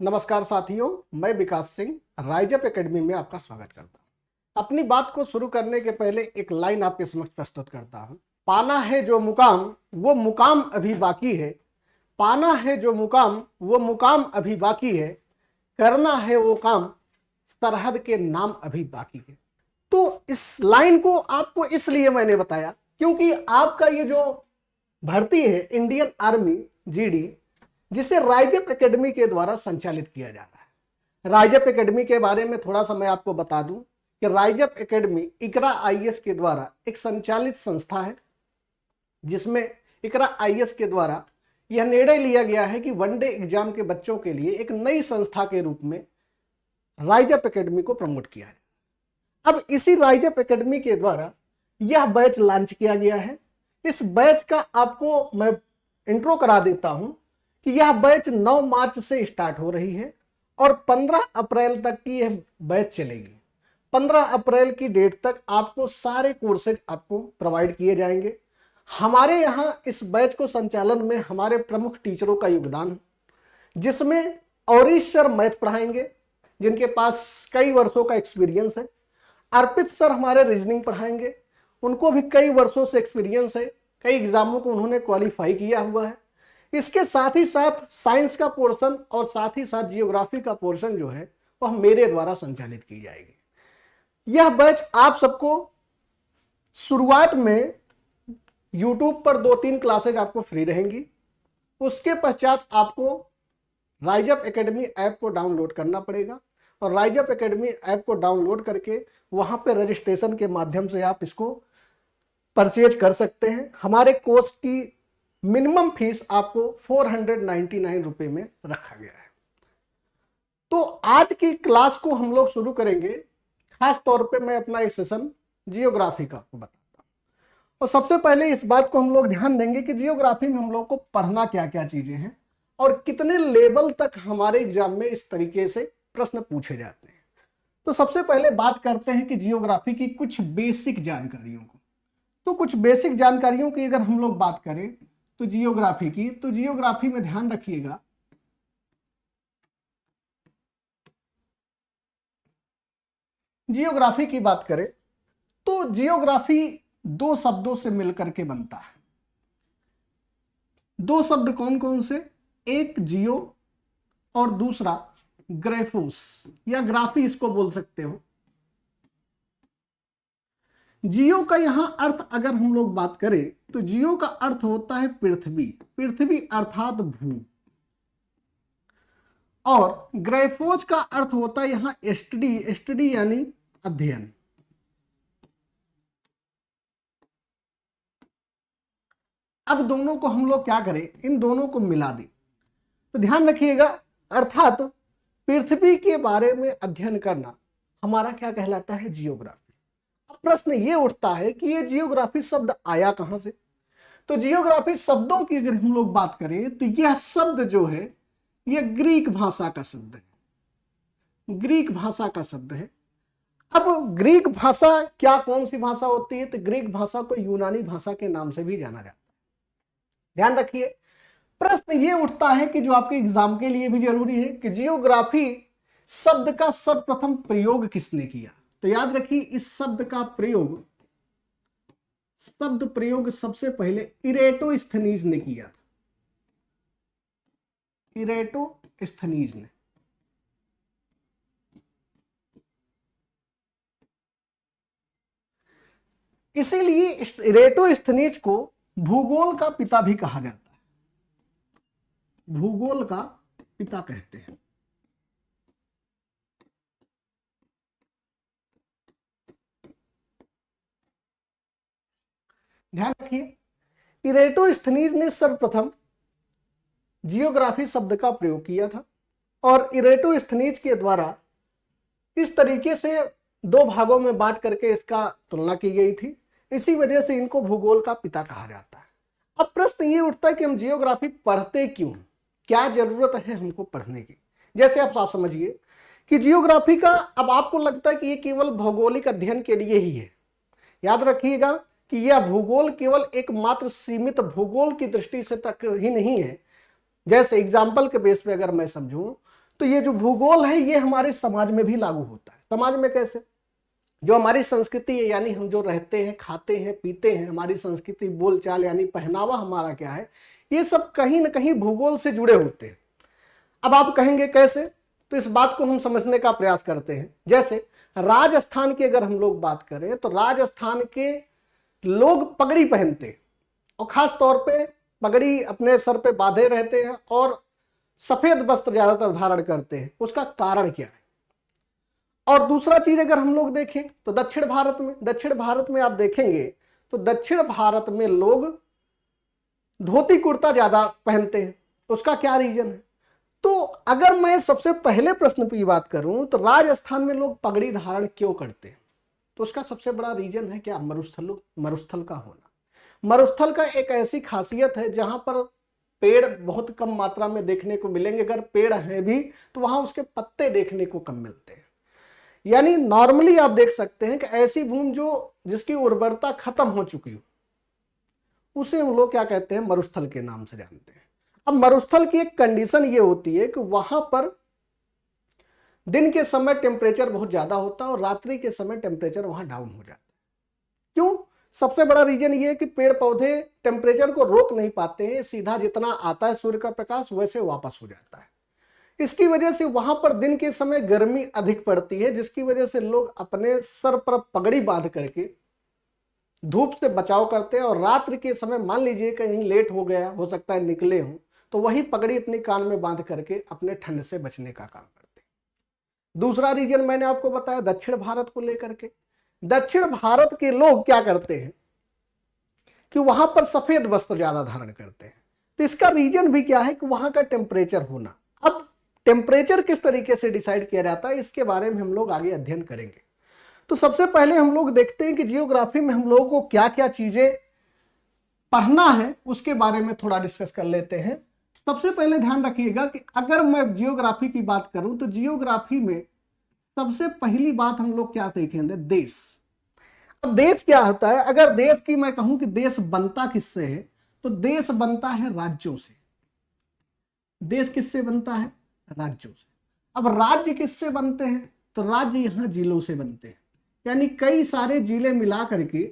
नमस्कार साथियों, मैं विकास सिंह राइजअप एकेडमी में आपका स्वागत करता हूं। अपनी बात को शुरू करने के पहले एक लाइन आपके समक्ष प्रस्तुत करता हूं। पाना है जो मुकाम वो मुकाम अभी बाकी है, पाना है जो मुकाम वो मुकाम अभी बाकी है, करना है वो काम सरहद के नाम अभी बाकी है। तो इस लाइन को आपको इसलिए मैंने बताया क्योंकि आपका ये जो भर्ती है इंडियन आर्मी जीडी, जिसे राइजअप एकेडमी के द्वारा संचालित किया जा रहा है। राइजअप एकेडमी के बारे में थोड़ा सा मैं आपको बता दूं कि राइजअप एकेडमी इकरा आईएएस के द्वारा एक संचालित संस्था है, जिसमें इकरा आईएएस के द्वारा यह निर्णय लिया गया है कि वनडे एग्जाम के बच्चों के लिए एक नई संस्था के रूप में राइजअप एकेडमी को प्रमोट किया है। अब इसी राइजअप एकेडमी के द्वारा यह बैच लॉन्च किया गया है। इस बैच का आपको मैं इंट्रो करा देता हूं कि यह बैच 9 मार्च से स्टार्ट हो रही है और 15 अप्रैल तक की यह बैच चलेगी। 15 अप्रैल की डेट तक आपको सारे कोर्सेज आपको प्रोवाइड किए जाएंगे। हमारे यहाँ इस बैच को संचालन में हमारे प्रमुख टीचरों का योगदान है, जिसमें औरीश सर मैथ पढ़ाएंगे, जिनके पास कई वर्षों का एक्सपीरियंस है। अर्पित सर हमारे रीजनिंग पढ़ाएंगे, उनको भी कई वर्षों से एक्सपीरियंस है, कई एग्जामों को उन्होंने क्वालिफाई किया हुआ है। इसके साथ ही साथ साइंस का पोर्शन और साथ ही साथ जियोग्राफी का पोर्शन जो है वह मेरे द्वारा संचालित की जाएगी। यह बैच आप सबको शुरुआत में YouTube पर 2-3 क्लासेज आपको फ्री रहेंगी। उसके पश्चात आपको राइजअप एकेडमी ऐप को डाउनलोड करना पड़ेगा और राइजअप एकेडमी ऐप को डाउनलोड करके वहां पे रजिस्ट्रेशन के माध्यम से आप इसको परचेज कर सकते हैं। हमारे कोर्स की मिनिमम फीस आपको 499 रुपए में रखा गया है। तो आज की क्लास को हम लोग शुरू करेंगे। खास तौर पे मैं अपना एक सेशन जियोग्राफी का आपको बताता हूं। और सबसे पहले इस बात को हम लोग ध्यान देंगे कि जियोग्राफी में हम लोग को पढ़ना क्या क्या चीजें हैं और कितने लेवल तक हमारे एग्जाम में इस तरीके से प्रश्न पूछे जाते हैं। तो सबसे पहले बात करते हैं कि जियोग्राफी की कुछ बेसिक जानकारियों को। तो कुछ बेसिक जानकारियों की अगर हम लोग बात करें तो जियोग्राफी में ध्यान रखिएगा, जियोग्राफी की बात करें तो जियोग्राफी 2 शब्दों से मिलकर के बनता है। 2 शब्द कौन कौन से? एक जियो और दूसरा ग्राफोस या ग्राफी इसको बोल सकते हो। जियो का यहां अर्थ अगर हम लोग बात करें तो जियो का अर्थ होता है पृथ्वी, पृथ्वी अर्थात भू। और ग्राफोज का अर्थ होता है यहां स्टडी, स्टडी यानी अध्ययन। अब दोनों को हम लोग क्या करें, इन दोनों को मिला दें। तो ध्यान रखिएगा, अर्थात पृथ्वी के बारे में अध्ययन करना हमारा क्या कहलाता है? जियोग्राफी। अब प्रश्न ये उठता है कि ये जियोग्राफी शब्द आया कहां से? तो जियोग्राफी शब्दों की अगर हम लोग बात करें तो यह शब्द जो है यह ग्रीक भाषा का शब्द है, ग्रीक भाषा का शब्द है। अब ग्रीक भाषा क्या कौन सी भाषा होती है? तो ग्रीक भाषा को यूनानी भाषा के नाम से भी जाना जाता है। ध्यान रखिए, प्रश्न ये उठता है कि जो आपके एग्जाम के लिए भी जरूरी है कि जियोग्राफी शब्द का सर्वप्रथम प्रयोग किसने किया? तो याद रखिए, इस शब्द का प्रयोग, शब्द प्रयोग सबसे पहले इरेटोस्थनीज ने किया था। इरेटोस्थनीज ने। इसीलिए इरेटोस्थनीज को भूगोल का पिता भी कहा जाता है, भूगोल का पिता कहते हैं। ध्यान रखिए, इरेटोस्थनीज ने सर्वप्रथम जियोग्राफी शब्द का प्रयोग किया था और इरेटोस्थनीज के द्वारा इस तरीके से 2 भागों में बांट करके इसका तुलना की गई थी। इसी वजह से इनको भूगोल का पिता कहा जाता है। अब प्रश्न ये उठता है कि हम जियोग्राफी पढ़ते क्यों, क्या जरूरत है हमको पढ़ने की? जैसे आप समझिए कि जियोग्राफी का, अब आपको लगता है कि ये केवल भौगोलिक अध्ययन के लिए ही है। याद रखिएगा कि यह भूगोल केवल एकमात्र सीमित भूगोल की दृष्टि से तक ही नहीं है। जैसे एग्जाम्पल के बेस पे अगर मैं समझूं तो ये जो भूगोल है ये हमारे समाज में भी लागू होता है। समाज में कैसे? जो हमारी संस्कृति है, यानी हम जो रहते हैं, खाते हैं, पीते हैं, हमारी संस्कृति, बोलचाल यानी पहनावा हमारा क्या है, ये सब कहीं ना कहीं भूगोल से जुड़े होते हैं। अब आप कहेंगे कैसे? तो इस बात को हम समझने का प्रयास करते हैं। जैसे राजस्थान की अगर हम लोग बात करें तो राजस्थान के लोग पगड़ी पहनते हैं और खास तौर पे पगड़ी अपने सर पे बांधे रहते हैं और सफेद वस्त्र ज्यादातर धारण करते हैं। उसका कारण क्या है? और दूसरा चीज अगर हम लोग देखें तो दक्षिण भारत में आप देखेंगे तो दक्षिण भारत में लोग धोती कुर्ता ज्यादा पहनते हैं। उसका क्या रीजन है? तो अगर मैं सबसे पहले प्रश्न की बात करूं तो राजस्थान में लोग पगड़ी धारण क्यों करते हैं, तो उसका सबसे बड़ा रीजन है क्या? मरुस्थल का होना। मरुस्थल का एक ऐसी खासियत है जहां पर पेड़ बहुत कम मात्रा में देखने को मिलेंगे, अगर पेड़ है भी तो वहां उसके पत्ते देखने को कम मिलते हैं। यानी नॉर्मली आप देख सकते हैं कि ऐसी भूमि जिसकी उर्वरता खत्म हो चुकी हो, उसे हम लोग क्या कहते हैं? मरुस्थल के नाम से जानते हैं। अब मरुस्थल की एक कंडीशन ये होती है कि वहां पर दिन के समय टेम्परेचर बहुत ज्यादा होता है और रात्रि के समय टेम्परेचर वहां डाउन हो जाता है। क्यों? सबसे बड़ा रीजन ये है कि पेड़ पौधे टेम्परेचर को रोक नहीं पाते हैं, सीधा जितना आता है सूर्य का प्रकाश वैसे वापस हो जाता है। इसकी वजह से वहां पर दिन के समय गर्मी अधिक पड़ती है, जिसकी वजह से लोग अपने सर पर पगड़ी बांध करके धूप से बचाव करते हैं और रात्रि के समय मान लीजिए कहीं लेट हो गया, हो सकता है निकले हो, तो वही पगड़ी अपने कान में बांध करके अपने ठंड से बचने का काम करते हैं। दूसरा रीजन मैंने आपको बताया दक्षिण भारत को लेकर के। दक्षिण भारत के लोग क्या करते हैं कि वहां पर सफेद वस्त्र ज्यादा धारण करते हैं। तो इसका रीजन भी क्या है कि वहां का टेम्परेचर होना। अब टेम्परेचर किस तरीके से डिसाइड किया जाता है इसके बारे में हम लोग आगे अध्ययन करेंगे। तो सबसे पहले हम लोग देखते हैं कि जियोग्राफी में हम लोगों को क्या क्या चीजें पढ़ना है उसके बारे में थोड़ा डिस्कस कर लेते हैं। सबसे पहले ध्यान रखिएगा कि अगर मैं जियोग्राफी की बात करूं तो जियोग्राफी में सबसे पहली बात हम लोग क्या देखेंगे? देश। अब देश क्या होता है? अगर देश की मैं कहूं कि देश बनता किससे है, तो देश बनता है राज्यों से। देश किससे बनता है? राज्यों से। अब राज्य किससे बनते हैं? तो राज्य यहां जिलों से बनते हैं। यानी कई सारे जिले मिला करके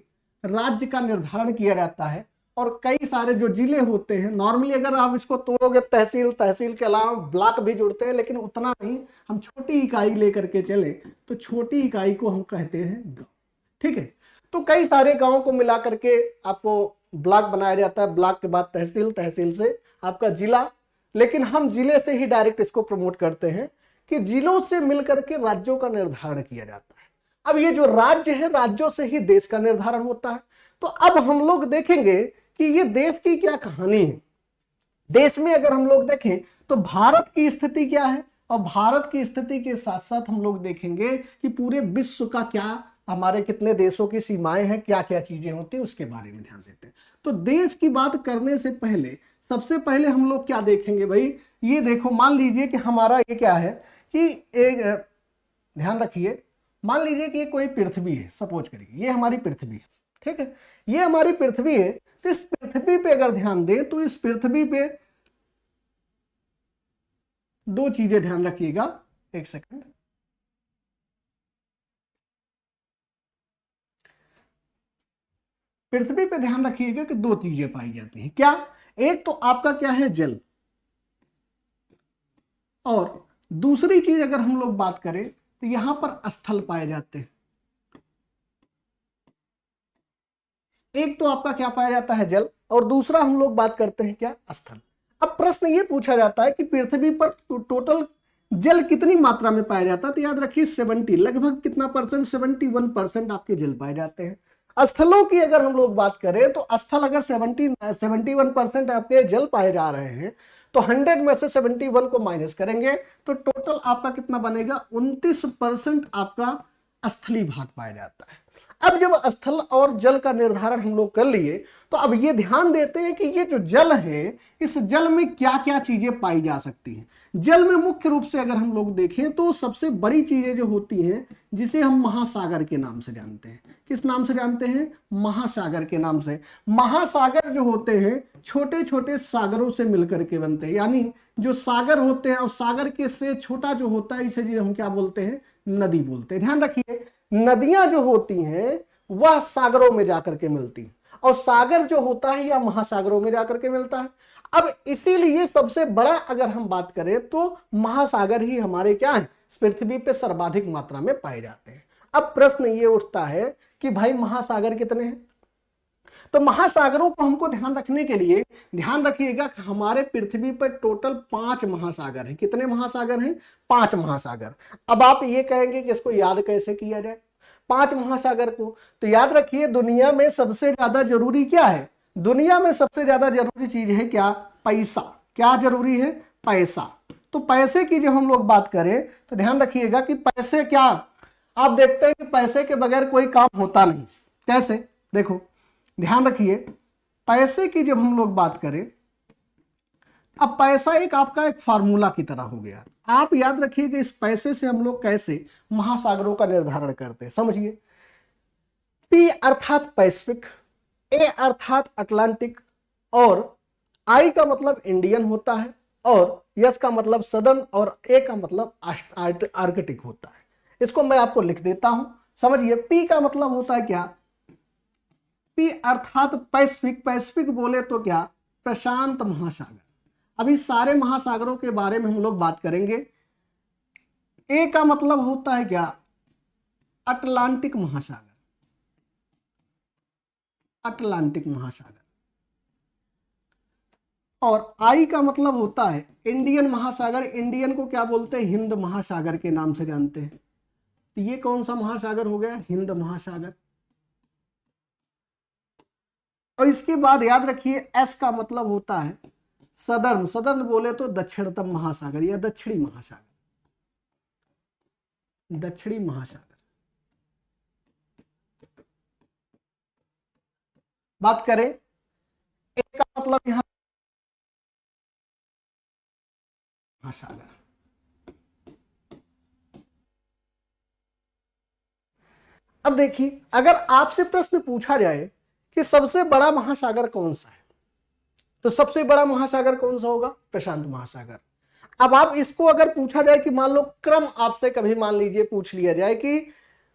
राज्य का निर्धारण किया जाता है और कई सारे जो जिले होते हैं, नॉर्मली अगर आप इसको तोड़ोगे तहसील के अलावा ब्लॉक भी जुड़ते हैं, लेकिन उतना नहीं, हम छोटी इकाई लेकर के चले तो छोटी इकाई को हम कहते हैं गांव। ठीक है, तो कई सारे गांवों को मिला करके आपको ब्लॉक बनाया जाता है, ब्लॉक के बाद तहसील से आपका जिला, लेकिन हम जिले से ही डायरेक्ट इसको प्रमोट करते हैं कि जिलों से मिलकर के राज्यों का निर्धारण किया जाता है। अब ये जो राज्य है, राज्यों से ही देश का निर्धारण होता है। तो अब हम लोग देखेंगे कि ये देश की क्या कहानी है। देश में अगर हम लोग देखें तो भारत की स्थिति क्या है, और भारत की स्थिति के साथ साथ हम लोग देखेंगे कि पूरे विश्व का क्या, हमारे कितने देशों की सीमाएं हैं, क्या क्या चीजें होती हैं, उसके बारे में ध्यान देते हैं। तो देश की बात करने से पहले सबसे पहले हम लोग क्या देखेंगे भाई? ये देखो, मान लीजिए कि हमारा ये क्या है कि एक, ध्यान रखिए, मान लीजिए कि ये कोई पृथ्वी है, सपोज करिए ये हमारी पृथ्वी है। ठीक है, ये हमारी पृथ्वी है। तो इस पृथ्वी पे अगर ध्यान दें तो इस पृथ्वी पे दो चीजें ध्यान रखिएगा, एक सेकंड। पृथ्वी पे ध्यान रखिएगा कि दो चीजें पाई जाती हैं। क्या? एक तो आपका क्या है? जल। और दूसरी चीज अगर हम लोग बात करें तो यहां पर स्थल पाए जाते हैं। एक तो आपका क्या पाया जाता है? जल, और दूसरा हम लोग बात करते हैं क्या? स्थल। अब प्रश्न ये पूछा जाता है कि पृथ्वी पर टोटल जल कितनी मात्रा में पाया जाता है, तो याद रखिए 70, लगभग कितना परसेंट? 71% आपके जल पाए जाते हैं। स्थलों की अगर हम लोग बात करें तो स्थल अगर 71% आपके जल पाए जा रहे हैं तो 100 में से 71 को माइनस करेंगे तो टोटल आपका कितना बनेगा? 29% आपका स्थलीय भाग पाया जाता है। अब जब स्थल और जल का निर्धारण हम लोग कर लिए, तो अब ये ध्यान देते हैं कि ये जो जल है, इस जल में क्या क्या चीजें पाई जा सकती हैं। जल में मुख्य रूप से अगर हम लोग देखें तो सबसे बड़ी चीजें जो होती हैं, जिसे हम महासागर के नाम से जानते हैं। किस नाम से जानते हैं? महासागर के नाम से। महासागर जो होते हैं छोटे छोटे सागरों से मिलकर के बनते हैं, यानी जो सागर होते हैं और सागर के से छोटा जो होता है, इसे हम क्या बोलते हैं? नदी बोलते हैं। ध्यान रखिए, नदियां जो होती हैं वह सागरों में जाकर के मिलती हैं, और सागर जो होता है या महासागरों में जाकर के मिलता है। अब इसीलिए सबसे बड़ा अगर हम बात करें तो महासागर ही हमारे क्या है? पृथ्वी पे सर्वाधिक मात्रा में पाए जाते हैं। अब प्रश्न ये उठता है कि भाई महासागर कितने हैं? तो महासागरों को हमको ध्यान रखने के लिए ध्यान रखिएगा कि हमारे पृथ्वी पर टोटल 5 महासागर हैं। कितने महासागर हैं? 5 महासागर। अब आप ये कहेंगे कि इसको याद कैसे किया जाए 5 महासागर को? तो याद रखिए, दुनिया में सबसे ज्यादा जरूरी क्या है? दुनिया में सबसे ज्यादा जरूरी चीज है क्या? पैसा। क्या जरूरी है? पैसा। तो पैसे की जब हम लोग बात करें तो ध्यान रखिएगा कि पैसे क्या, आप देखते हैं कि पैसे के बगैर कोई काम होता नहीं। कैसे? देखो ध्यान रखिए, पैसे की जब हम लोग बात करें, अब पैसा एक आपका एक फार्मूला की तरह हो गया। आप याद रखिए कि इस पैसे से हम लोग कैसे महासागरों का निर्धारण करते हैं। समझिए, पी अर्थात पैसिफिक, ए अर्थात अटलांटिक, और आई का मतलब इंडियन होता है, और यस का मतलब सदर्न, और ए का मतलब आर्कटिक होता है। इसको मैं आपको लिख देता हूं, समझिए। पी का मतलब होता है क्या? पी अर्थात पैसिफिक। पैसिफिक बोले तो क्या? प्रशांत महासागर। अभी सारे महासागरों के बारे में हम लोग बात करेंगे। ए का मतलब होता है क्या? अटलांटिक महासागर। अटलांटिक महासागर। और आई का मतलब होता है इंडियन महासागर। इंडियन को क्या बोलते हैं? हिंद महासागर के नाम से जानते हैं। तो ये कौन सा महासागर हो गया? हिंद महासागर। और इसके बाद याद रखिए, एस का मतलब होता है सदर्न। सदर्न बोले तो दक्षिणतम महासागर या दक्षिणी महासागर। दक्षिणी महासागर। बात करें ए का मतलब यहां महासागर। अब देखिए, अगर आपसे प्रश्न पूछा जाए कि सबसे बड़ा महासागर कौन सा है, तो सबसे बड़ा महासागर कौन सा होगा? प्रशांत महासागर। अब आप इसको अगर पूछा जाए कि मान लो क्रम आपसे कभी मान लीजिए पूछ लिया जाए कि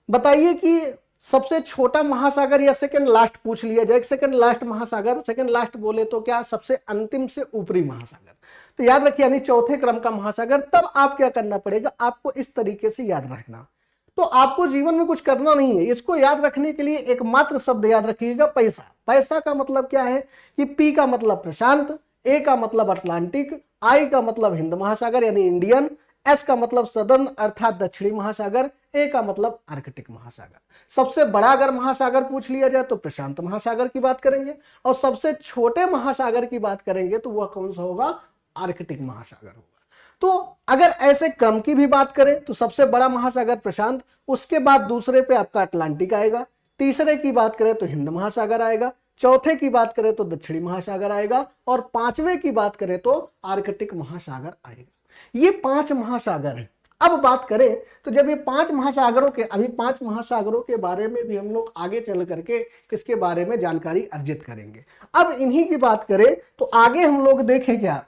बताइए कि सबसे छोटा महासागर या सेकंड लास्ट पूछ लिया जाए, सेकंड लास्ट महासागर, सेकंड लास्ट बोले तो क्या? सबसे अंतिम से ऊपरी महासागर। तो याद रखिए, यानी चौथे क्रम का महासागर। तब आप क्या करना पड़ेगा? आपको इस तरीके से याद रखना। तो आपको जीवन में कुछ करना नहीं है, इसको याद रखने के लिए एकमात्र शब्द याद रखिएगा, पैसा। पैसा का मतलब क्या है कि पी का मतलब प्रशांत, ए का मतलब अटलांटिक, आई का मतलब हिंद महासागर यानी इंडियन, एस का मतलब सदर्न अर्थात दक्षिणी महासागर, ए का मतलब आर्कटिक महासागर। सबसे बड़ा अगर महासागर पूछ लिया जाए तो प्रशांत महासागर की बात करेंगे, और सबसे छोटे महासागर की बात करेंगे तो वह कौन सा होगा? आर्कटिक महासागर होगा। तो अगर ऐसे क्रम की भी बात करें तो सबसे बड़ा महासागर प्रशांत, उसके बाद दूसरे पे आपका अटलांटिक आएगा, तीसरे की बात करें तो हिंद महासागर आएगा, चौथे की बात करें तो दक्षिणी महासागर आएगा, और पांचवें की बात करें तो आर्कटिक महासागर आएगा। ये 5 महासागर हैं। अब बात करें तो जब ये 5 महासागरों के, अभी 5 महासागरों के बारे में भी हम लोग आगे चल करके इसके बारे में जानकारी अर्जित करेंगे। अब इन्हीं की बात करें तो आगे हम लोग देखें क्या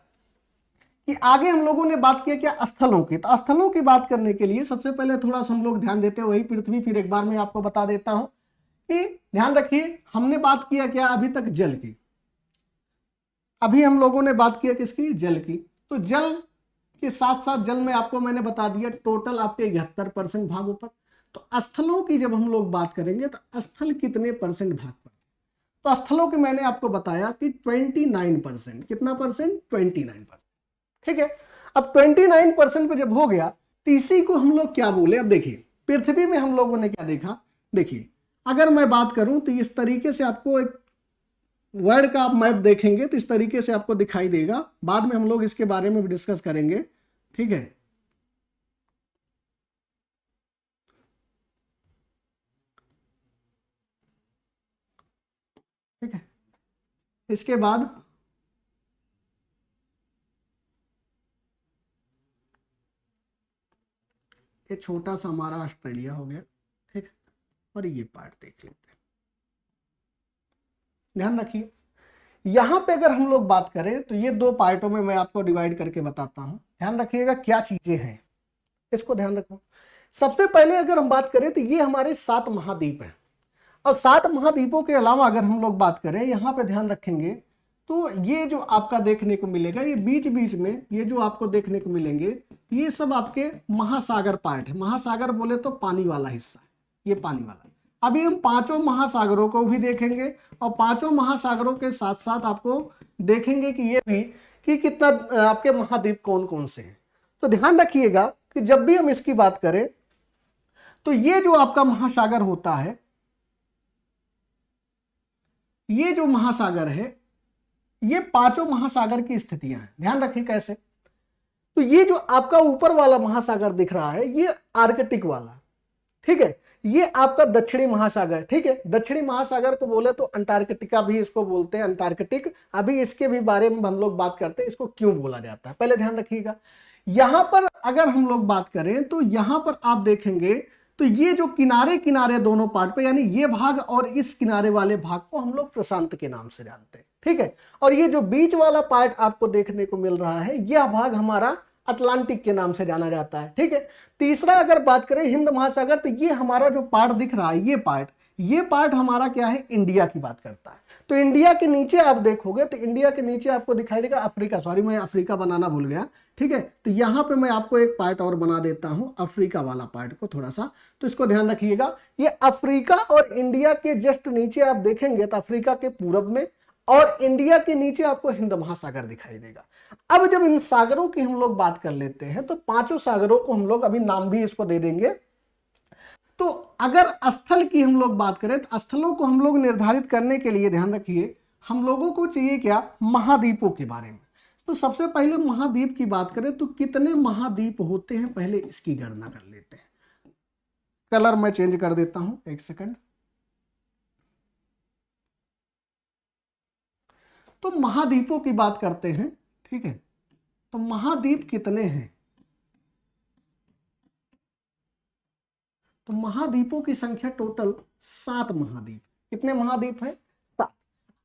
कि आगे हम लोगों ने बात किया क्या? स्थलों की। तो स्थलों की बात करने के लिए सबसे पहले थोड़ा सा हम लोग ध्यान देते हैं वही पृथ्वी। फिर एक बार मैं आपको बता देता हूं कि ध्यान रखिए, हमने बात किया क्या अभी तक? जल की। अभी हम लोगों ने बात किया किसकी? जल की। तो जल के साथ साथ जल में आपको मैंने बता दिया टोटल आपके 71% भागों पर। तो स्थलों की जब हम लोग बात करेंगे तो स्थल कितने परसेंट भाग पर? तो स्थलों के मैंने आपको बताया कि 29%। कितना परसेंट? 29%। ठीक है। अब 29% पे जब हो गया तो इसी को हम लोग क्या बोले? अब देखिए, पृथ्वी में हम लोगों ने क्या देखा? देखिए, अगर मैं बात करूं तो इस तरीके से आपको एक वर्ल्ड का आप मैप देखेंगे तो इस तरीके से आपको दिखाई देगा। बाद में हम लोग इसके बारे में भी डिस्कस करेंगे। ठीक है। ठीक है। इसके बाद ये छोटा सा हमारा ऑस्ट्रेलिया हो गया, ठीक। और ये पार्ट देख लेते हैं, ध्यान रखिए। यहां पे अगर हम लोग बात करें तो ये दो पार्टों में मैं आपको डिवाइड करके बताता हूं, ध्यान रखिएगा क्या चीजें हैं, इसको ध्यान रखो। सबसे पहले अगर हम बात करें तो ये हमारे 7 महाद्वीप हैं, और 7 महाद्वीपों के अलावा अगर हम लोग बात करें यहां पे ध्यान रखेंगे तो ये जो आपका देखने को मिलेगा, ये बीच बीच में ये जो आपको देखने को मिलेंगे, ये सब आपके महासागर पार्ट है। महासागर बोले तो पानी वाला हिस्सा है, ये पानी वाला। अभी हम पांचों महासागरों को भी देखेंगे, और पांचों महासागरों के साथ साथ आपको देखेंगे कि ये भी कि कितना आपके महाद्वीप कौन कौन से हैं। तो ध्यान रखिएगा कि जब भी हम इसकी बात करें तो ये जो आपका महासागर होता है, ये जो महासागर है, ये पांचों महासागर की स्थितियां हैं, ध्यान रखिए कैसे। तो ये जो आपका ऊपर वाला महासागर दिख रहा है, ये आर्कटिक वाला, ठीक है। ये आपका दक्षिणी महासागर, ठीक है। दक्षिणी महासागर को बोले तो अंटार्कटिका भी इसको बोलते हैं, अंटार्कटिक। अभी इसके भी बारे में हम लोग बात करते हैं, इसको क्यों बोला जाता है, पहले ध्यान रखिएगा। यहां पर अगर हम लोग बात करें तो यहां पर आप देखेंगे तो ये जो किनारे किनारे दोनों पार्ट पे, यानी ये भाग और इस किनारे वाले भाग को हम लोग प्रशांत के नाम से जानते हैं, ठीक है। और ये जो बीच वाला पार्ट आपको देखने को मिल रहा है, यह भाग हमारा अटलांटिक के नाम से जाना जाता है, ठीक है। तीसरा अगर बात करें हिंद महासागर, तो ये हमारा जो पार्ट दिख रहा है, ये पार्ट हमारा क्या है, इंडिया की बात करता है। तो इंडिया के नीचे आप देखोगे तो इंडिया के नीचे आपको दिखाई देगा अफ्रीका, सॉरी मैं अफ्रीका बनाना भूल गया, ठीक है। तो यहां पे मैं आपको एक पार्ट और बना देता हूं, अफ्रीका वाला पार्ट को थोड़ा सा, तो इसको ध्यान रखिएगा। ये अफ्रीका और इंडिया के जस्ट नीचे आप देखेंगे तो अफ्रीका के पूरब में और इंडिया के नीचे आपको हिंद महासागर दिखाई देगा। अब जब इन सागरों की हम लोग बात कर लेते हैं तो पांचों सागरों को हम लोग अभी नाम भी इसको दे देंगे। तो अगर स्थल की हम लोग बात करें तो स्थलों को हम लोग निर्धारित करने के लिए ध्यान रखिए हम लोगों को चाहिए क्या, महाद्वीपों के बारे में। तो सबसे पहले महाद्वीप की बात करें तो कितने महाद्वीप होते हैं, पहले इसकी गणना कर लेते हैं। कलर मैं चेंज कर देता हूं, एक सेकंड। तो महाद्वीपों की बात करते हैं, ठीक है। तो महाद्वीप कितने हैं, तो महाद्वीपों की संख्या टोटल 7 महाद्वीप। कितने महाद्वीप हैं, 7।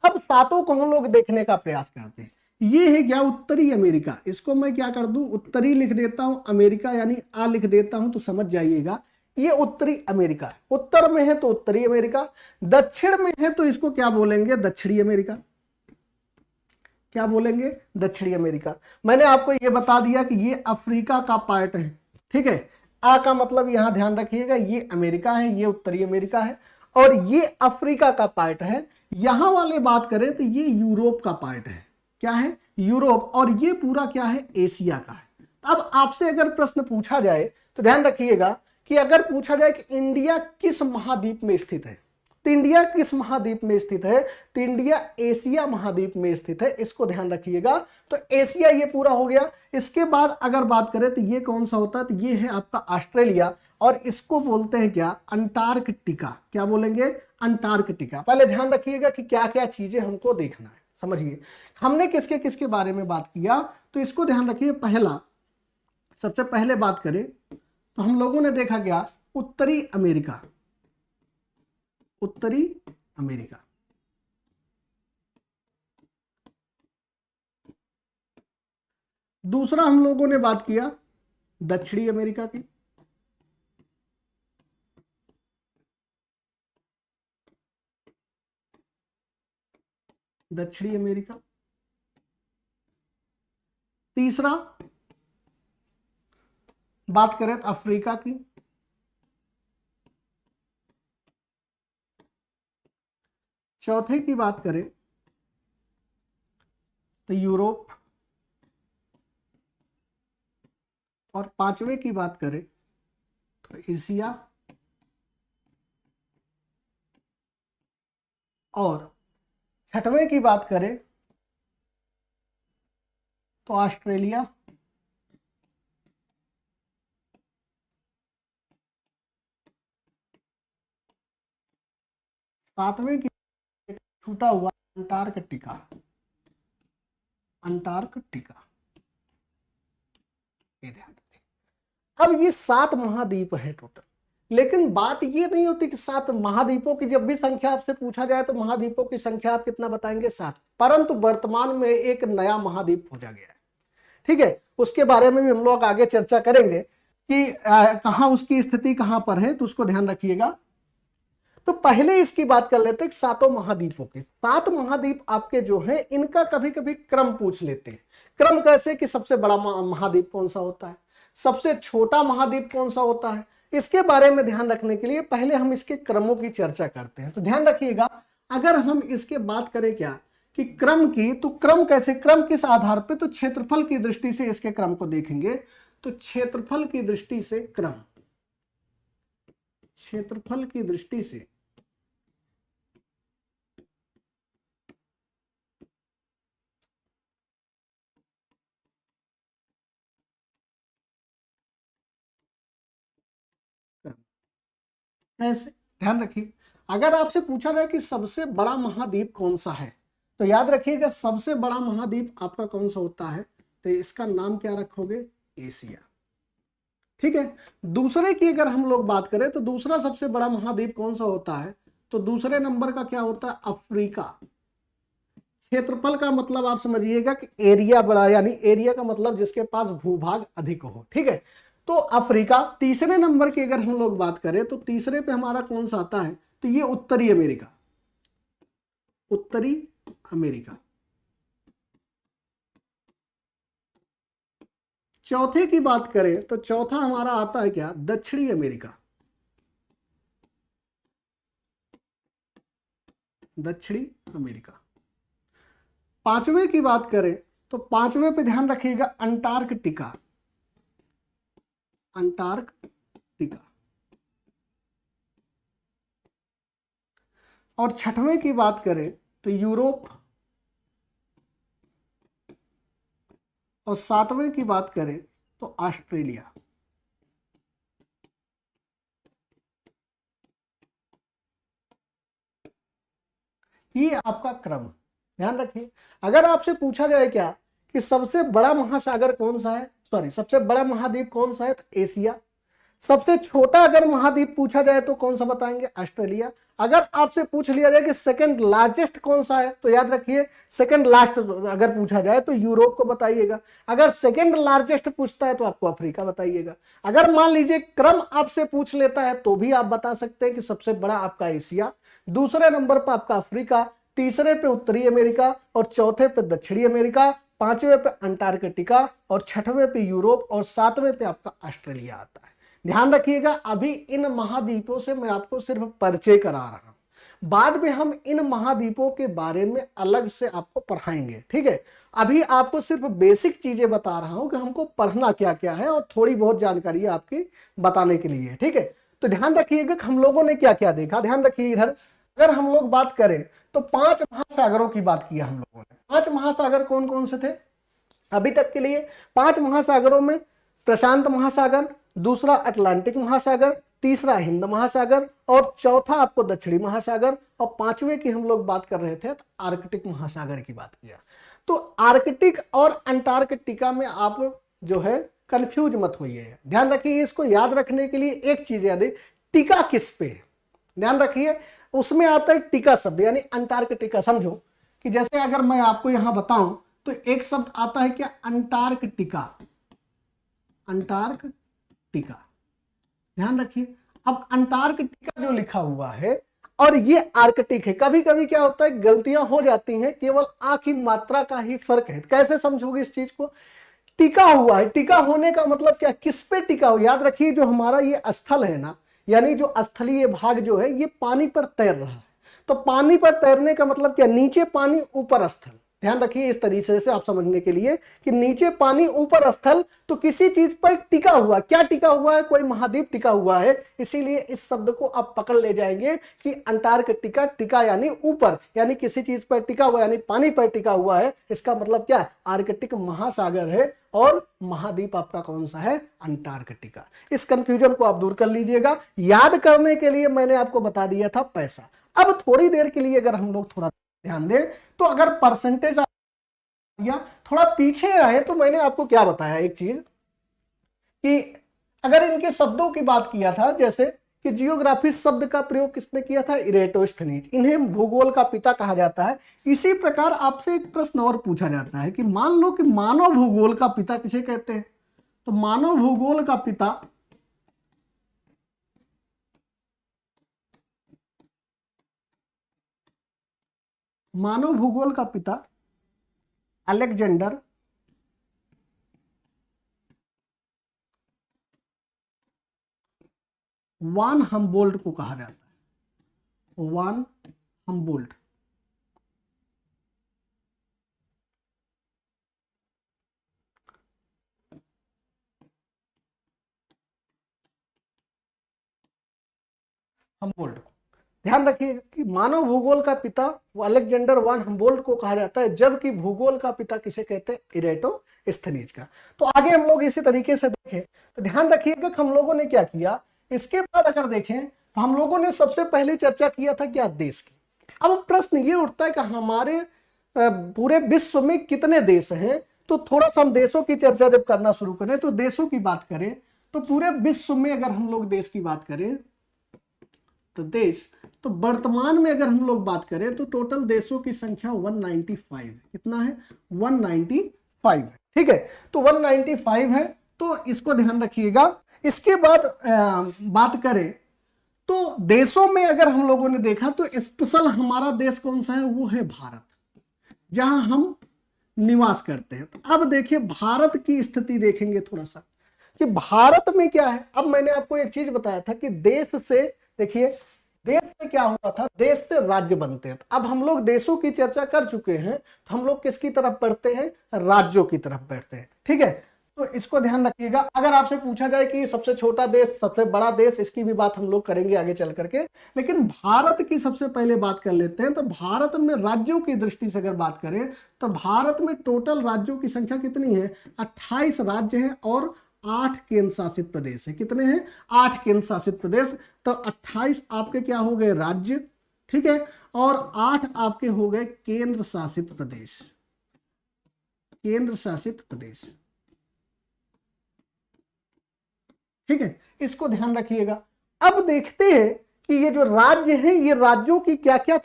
अब सातों को हम लोग देखने का प्रयास करते हैं। ये है क्या, उत्तरी अमेरिका। इसको मैं क्या कर दूं, उत्तरी लिख देता हूं, अमेरिका यानी आ लिख देता हूं, तो समझ जाइएगा ये उत्तरी अमेरिका है। उत्तर में है तो उत्तरी अमेरिका, दक्षिण में है तो इसको क्या बोलेंगे, दक्षिणी अमेरिका। क्या बोलेंगे, दक्षिणी अमेरिका। मैंने आपको यह बता दिया कि ये अफ्रीका का पार्ट है, ठीक है। आ का मतलब यहां ध्यान रखिएगा, ये अमेरिका है, ये उत्तरी अमेरिका है, और ये अफ्रीका का पार्ट है। यहां वाले बात करें तो ये यूरोप का पार्ट है, क्या है, यूरोप। और ये पूरा क्या है, एशिया का है। अब आपसे अगर प्रश्न पूछा जाए तो ध्यान रखिएगा कि अगर पूछा जाए कि इंडिया किस महाद्वीप में स्थित है, तो इंडिया किस महाद्वीप में स्थित है, तो इंडिया एशिया महाद्वीप में स्थित है, इसको ध्यान रखिएगा। तो एशिया ये पूरा हो गया। इसके बाद अगर बात करें तो ये कौन सा होता है, तो ये है आपका ऑस्ट्रेलिया, और इसको बोलते हैं क्या, अंटार्कटिका। क्या बोलेंगे, अंटार्कटिका। पहले ध्यान रखिएगा कि क्या क्या चीजें हमको देखना है, समझिए हमने किसके किसके बारे में बात किया, तो इसको ध्यान रखिए। पहला, सबसे पहले बात करें तो हम लोगों ने देखा क्या, उत्तरी अमेरिका, उत्तरी अमेरिका। दूसरा हम लोगों ने बात किया दक्षिणी अमेरिका की, दक्षिणी अमेरिका। तीसरा बात करें तो अफ्रीका की। चौथे की बात करें तो यूरोप, और पांचवें की बात करें तो एशिया, और छठवें की बात करें तो ऑस्ट्रेलिया, सातवें की छूटा हुआ अंटार्कटिका, अंटार्कटिका, ये ध्यान रखें। अब ये 7 महाद्वीप है टोटल, लेकिन बात ये नहीं होती कि 7 महाद्वीपों की जब भी संख्या आपसे पूछा जाए तो महाद्वीपों की संख्या आप कितना बताएंगे 7, परंतु वर्तमान में एक नया महाद्वीप खोजा गया है, ठीक है, उसके बारे में भी हम लोग आगे चर्चा करेंगे कि कहां उसकी स्थिति कहां पर है, तो उसको ध्यान रखिएगा। तो पहले इसकी बात कर लेते हैं 7 महाद्वीपों के। 7 महाद्वीप आपके जो है इनका कभी कभी क्रम पूछ लेते हैं। क्रम कैसे कि सबसे बड़ा महाद्वीप कौन सा होता है, सबसे छोटा महाद्वीप कौन सा होता है, इसके बारे में ध्यान रखने के लिए पहले हम इसके क्रमों की चर्चा करते हैं। तो ध्यान रखिएगा, अगर हम इसके बात करें क्या कि क्रम की, तो क्रम कैसे, क्रम किस आधार पे, तो क्षेत्रफल की दृष्टि से इसके क्रम को देखेंगे। तो क्षेत्रफल की दृष्टि से क्रम, क्षेत्रफल की दृष्टि से कैसे, ध्यान रखिए, अगर आपसे पूछा जाए कि सबसे बड़ा महाद्वीप कौन सा है, तो याद रखिएगा सबसे बड़ा महाद्वीप आपका कौन सा होता है, तो इसका नाम क्या रखोगे, एशिया, ठीक है। दूसरे की अगर हम लोग बात करें तो दूसरा सबसे बड़ा महाद्वीप कौन सा होता है, तो दूसरे नंबर का क्या होता है, अफ्रीका। क्षेत्रफल का मतलब आप समझिएगा कि एरिया बड़ा, यानी एरिया का मतलब जिसके पास भूभाग अधिक हो, ठीक है। तो अफ्रीका। तीसरे नंबर की अगर हम लोग बात करें तो तीसरे पे हमारा कौन सा आता है, तो ये उत्तरी अमेरिका, उत्तरी अमेरिका। चौथे की बात करें तो चौथा हमारा आता है क्या, दक्षिणी अमेरिका, दक्षिणी अमेरिका। पांचवें की बात करें तो पांचवें पे ध्यान रखिएगा अंटार्कटिका, अंटार्कटिका। और छठवें की बात करें तो यूरोप, और सातवें की बात करें तो ऑस्ट्रेलिया। ये आपका क्रम, ध्यान रखिए। अगर आपसे पूछा जाए क्या कि सबसे बड़ा महासागर कौन सा है, सॉरी सबसे बड़ा महाद्वीप कौन सा है, तो एशिया। सबसे छोटा अगर महाद्वीप पूछा जाए तो कौन सा बताएंगे, ऑस्ट्रेलिया। अगर आपसे पूछ लिया जाए कि सेकंड लार्जेस्ट कौन सा है, तो याद रखिए सेकंड लास्ट अगर पूछा जाए तो यूरोप को बताइएगा। अगर सेकंड लार्जेस्ट पूछता है तो आपको अफ्रीका बताइएगा। अगर मान लीजिए क्रम आपसे पूछ लेता है तो भी आप बता सकते हैं कि सबसे बड़ा आपका एशिया, दूसरे नंबर पर आपका अफ्रीका, तीसरे पे उत्तरी अमेरिका, और चौथे पे दक्षिणी अमेरिका, पांचवें पे अंटार्कटिका, और छठवें पे यूरोप, और सातवें पे आपका ऑस्ट्रेलिया आता है। ध्यान रखिएगा, अभी इन महाद्वीपों से मैं आपको सिर्फ परिचय करा रहा हूं, बाद में हम इन महाद्वीपों के बारे में अलग से आपको पढ़ाएंगे, ठीक है। अभी आपको सिर्फ बेसिक चीजें बता रहा हूं कि हमको पढ़ना क्या क्या है, और थोड़ी बहुत जानकारी आपकी बताने के लिए, ठीक है। तो ध्यान रखिएगा कि हम लोगों ने क्या क्या देखा। ध्यान रखिए, इधर अगर हम लोग बात करें तो 5 महासागरों की बात किया हम लोगों ने। 5 महासागर कौन कौन से थे अभी तक के लिए? 5 महासागरों में प्रशांत महासागर, दूसरा अटलांटिक महासागर, तीसरा हिंद महासागर, और चौथा आपको दक्षिणी महासागर, और पांचवें की हम लोग बात कर रहे थे तो आर्कटिक महासागर की बात किया। तो आर्कटिक और अंटार्कटिका में आप जो है कंफ्यूज मत होइए। ध्यान रखिए, इसको याद रखने के लिए एक चीज याद है, टिका किस पे है। ध्यान रखिए, उसमें आता है टिका शब्द, यानी अंटार्कटिका। समझो कि जैसे अगर मैं आपको यहां बताऊं तो एक शब्द आता है क्या, अंटार्कटिका, अंटार्कटिका। ध्यान रखिए, अब अंटार्कटिका जो लिखा हुआ है और ये आर्कटिक है, कभी कभी क्या होता है गलतियां हो जाती हैं, केवल आ की मात्रा का ही फर्क है। कैसे समझोगे इस चीज को? टिका हुआ है, टिका होने का मतलब क्या, किस पे टिका हो? याद रखिए, जो हमारा ये स्थल है ना, यानी जो स्थलीय भाग जो है ये पानी पर तैर रहा है। तो पानी पर तैरने का मतलब क्या, नीचे पानी ऊपर स्थल। ध्यान रखिए इस तरीके से आप समझने के लिए कि नीचे पानी ऊपर स्थल, तो किसी चीज पर टिका हुआ। क्या टिका हुआ है? कोई महाद्वीप टिका हुआ है। इसीलिए इस शब्द को आप पकड़ ले जाएंगे कि अंटार्कटिका, टिका यानी ऊपर, यानी किसी चीज पर टिका हुआ, यानी पानी पर टिका हुआ है। इसका मतलब क्या, आर्कटिक महासागर है, और महाद्वीप आपका कौन सा है, अंटार्कटिका। इस कंफ्यूजन को आप दूर कर लीजिएगा। याद करने के लिए मैंने आपको बता दिया था पैसा। अब थोड़ी देर के लिए अगर हम लोग थोड़ा ध्यान दें। तो अगर परसेंटेज या थोड़ा पीछे आए तो मैंने आपको क्या बताया एक चीज कि अगर इनके शब्दों की बात किया था, जैसे कि जियोग्राफी शब्द का प्रयोग किसने किया था, इरेटोस्थनीज, इन्हें भूगोल का पिता कहा जाता है। इसी प्रकार आपसे एक प्रश्न और पूछा जाता है कि मान लो कि मानव भूगोल का पिता किसे कहते हैं, तो मानव भूगोल का पिता अलेक्जेंडर वान हम्बोल्ट को कहा जाता है, वान हम्बोल्ट। हम्बोल्ट को ध्यान रखिए कि मानव भूगोल का पिता वो अलेक्जेंडर वान हम्बोल्ट को कहा जाता है, जबकि भूगोल का पिता किसे कहते हैं, इरेटोस्थनीज का। तो आगे हम लोग इसी तरीके से देखें तो ध्यान रखिएगा कि हम लोगों ने क्या किया। इसके बाद अगर देखें तो हम लोगों ने सबसे पहले चर्चा किया था क्या, देश की। अब प्रश्न ये उठता है कि हमारे पूरे विश्व में कितने देश हैं, तो थोड़ा सा हम देशों की चर्चा जब करना शुरू करें तो देशों की बात करें तो पूरे विश्व में अगर हम लोग देश की बात करें तो देश, तो वर्तमान में अगर हम लोग बात करें तो टोटल देशों की संख्या 195 है। कितना है, 195 है। ठीक है, तो 195 है, तो इसको ध्यान रखिएगा। इसके बाद बात करें तो देशों में अगर हम लोगों ने देखा तो स्पेशल हमारा देश कौन सा है, वो है भारत, जहां हम निवास करते हैं। तो अब देखिए भारत की स्थिति देखेंगे थोड़ा सा कि भारत में क्या है। अब मैंने आपको एक चीज बताया था कि देश से, देखिए देश से क्या हुआ था, देश से राज्य बनते हैं। अब हम लोग देशों की चर्चा कर चुके हैं, तो हम लोग किसकी तरफ बढ़ते हैं, राज्यों की तरफ बढ़ते हैं। ठीक है, तो इसको ध्यान रखिएगा। अगर आपसे पूछा जाए कि सबसे छोटा देश, सबसे बड़ा देश, इसकी भी बात हम लोग करेंगे आगे चल करके, लेकिन भारत की सबसे पहले बात कर लेते हैं। तो भारत में राज्यों की दृष्टि से अगर बात करें तो भारत में टोटल राज्यों की संख्या कितनी है, 28 राज्य है और 8 केंद्र शासित प्रदेश है। कितने हैं, 8 केंद्र शासित प्रदेश। तो 28 आपके क्या हो गए, राज्य, ठीक है, और 8 आपके हो गए केंद्र शासित प्रदेश, केंद्र शासित प्रदेश। ठीक है, इसको ध्यान रखिएगा। अब देखते हैं कि ये जो राज्य है, ये राज्यों की क्या क्या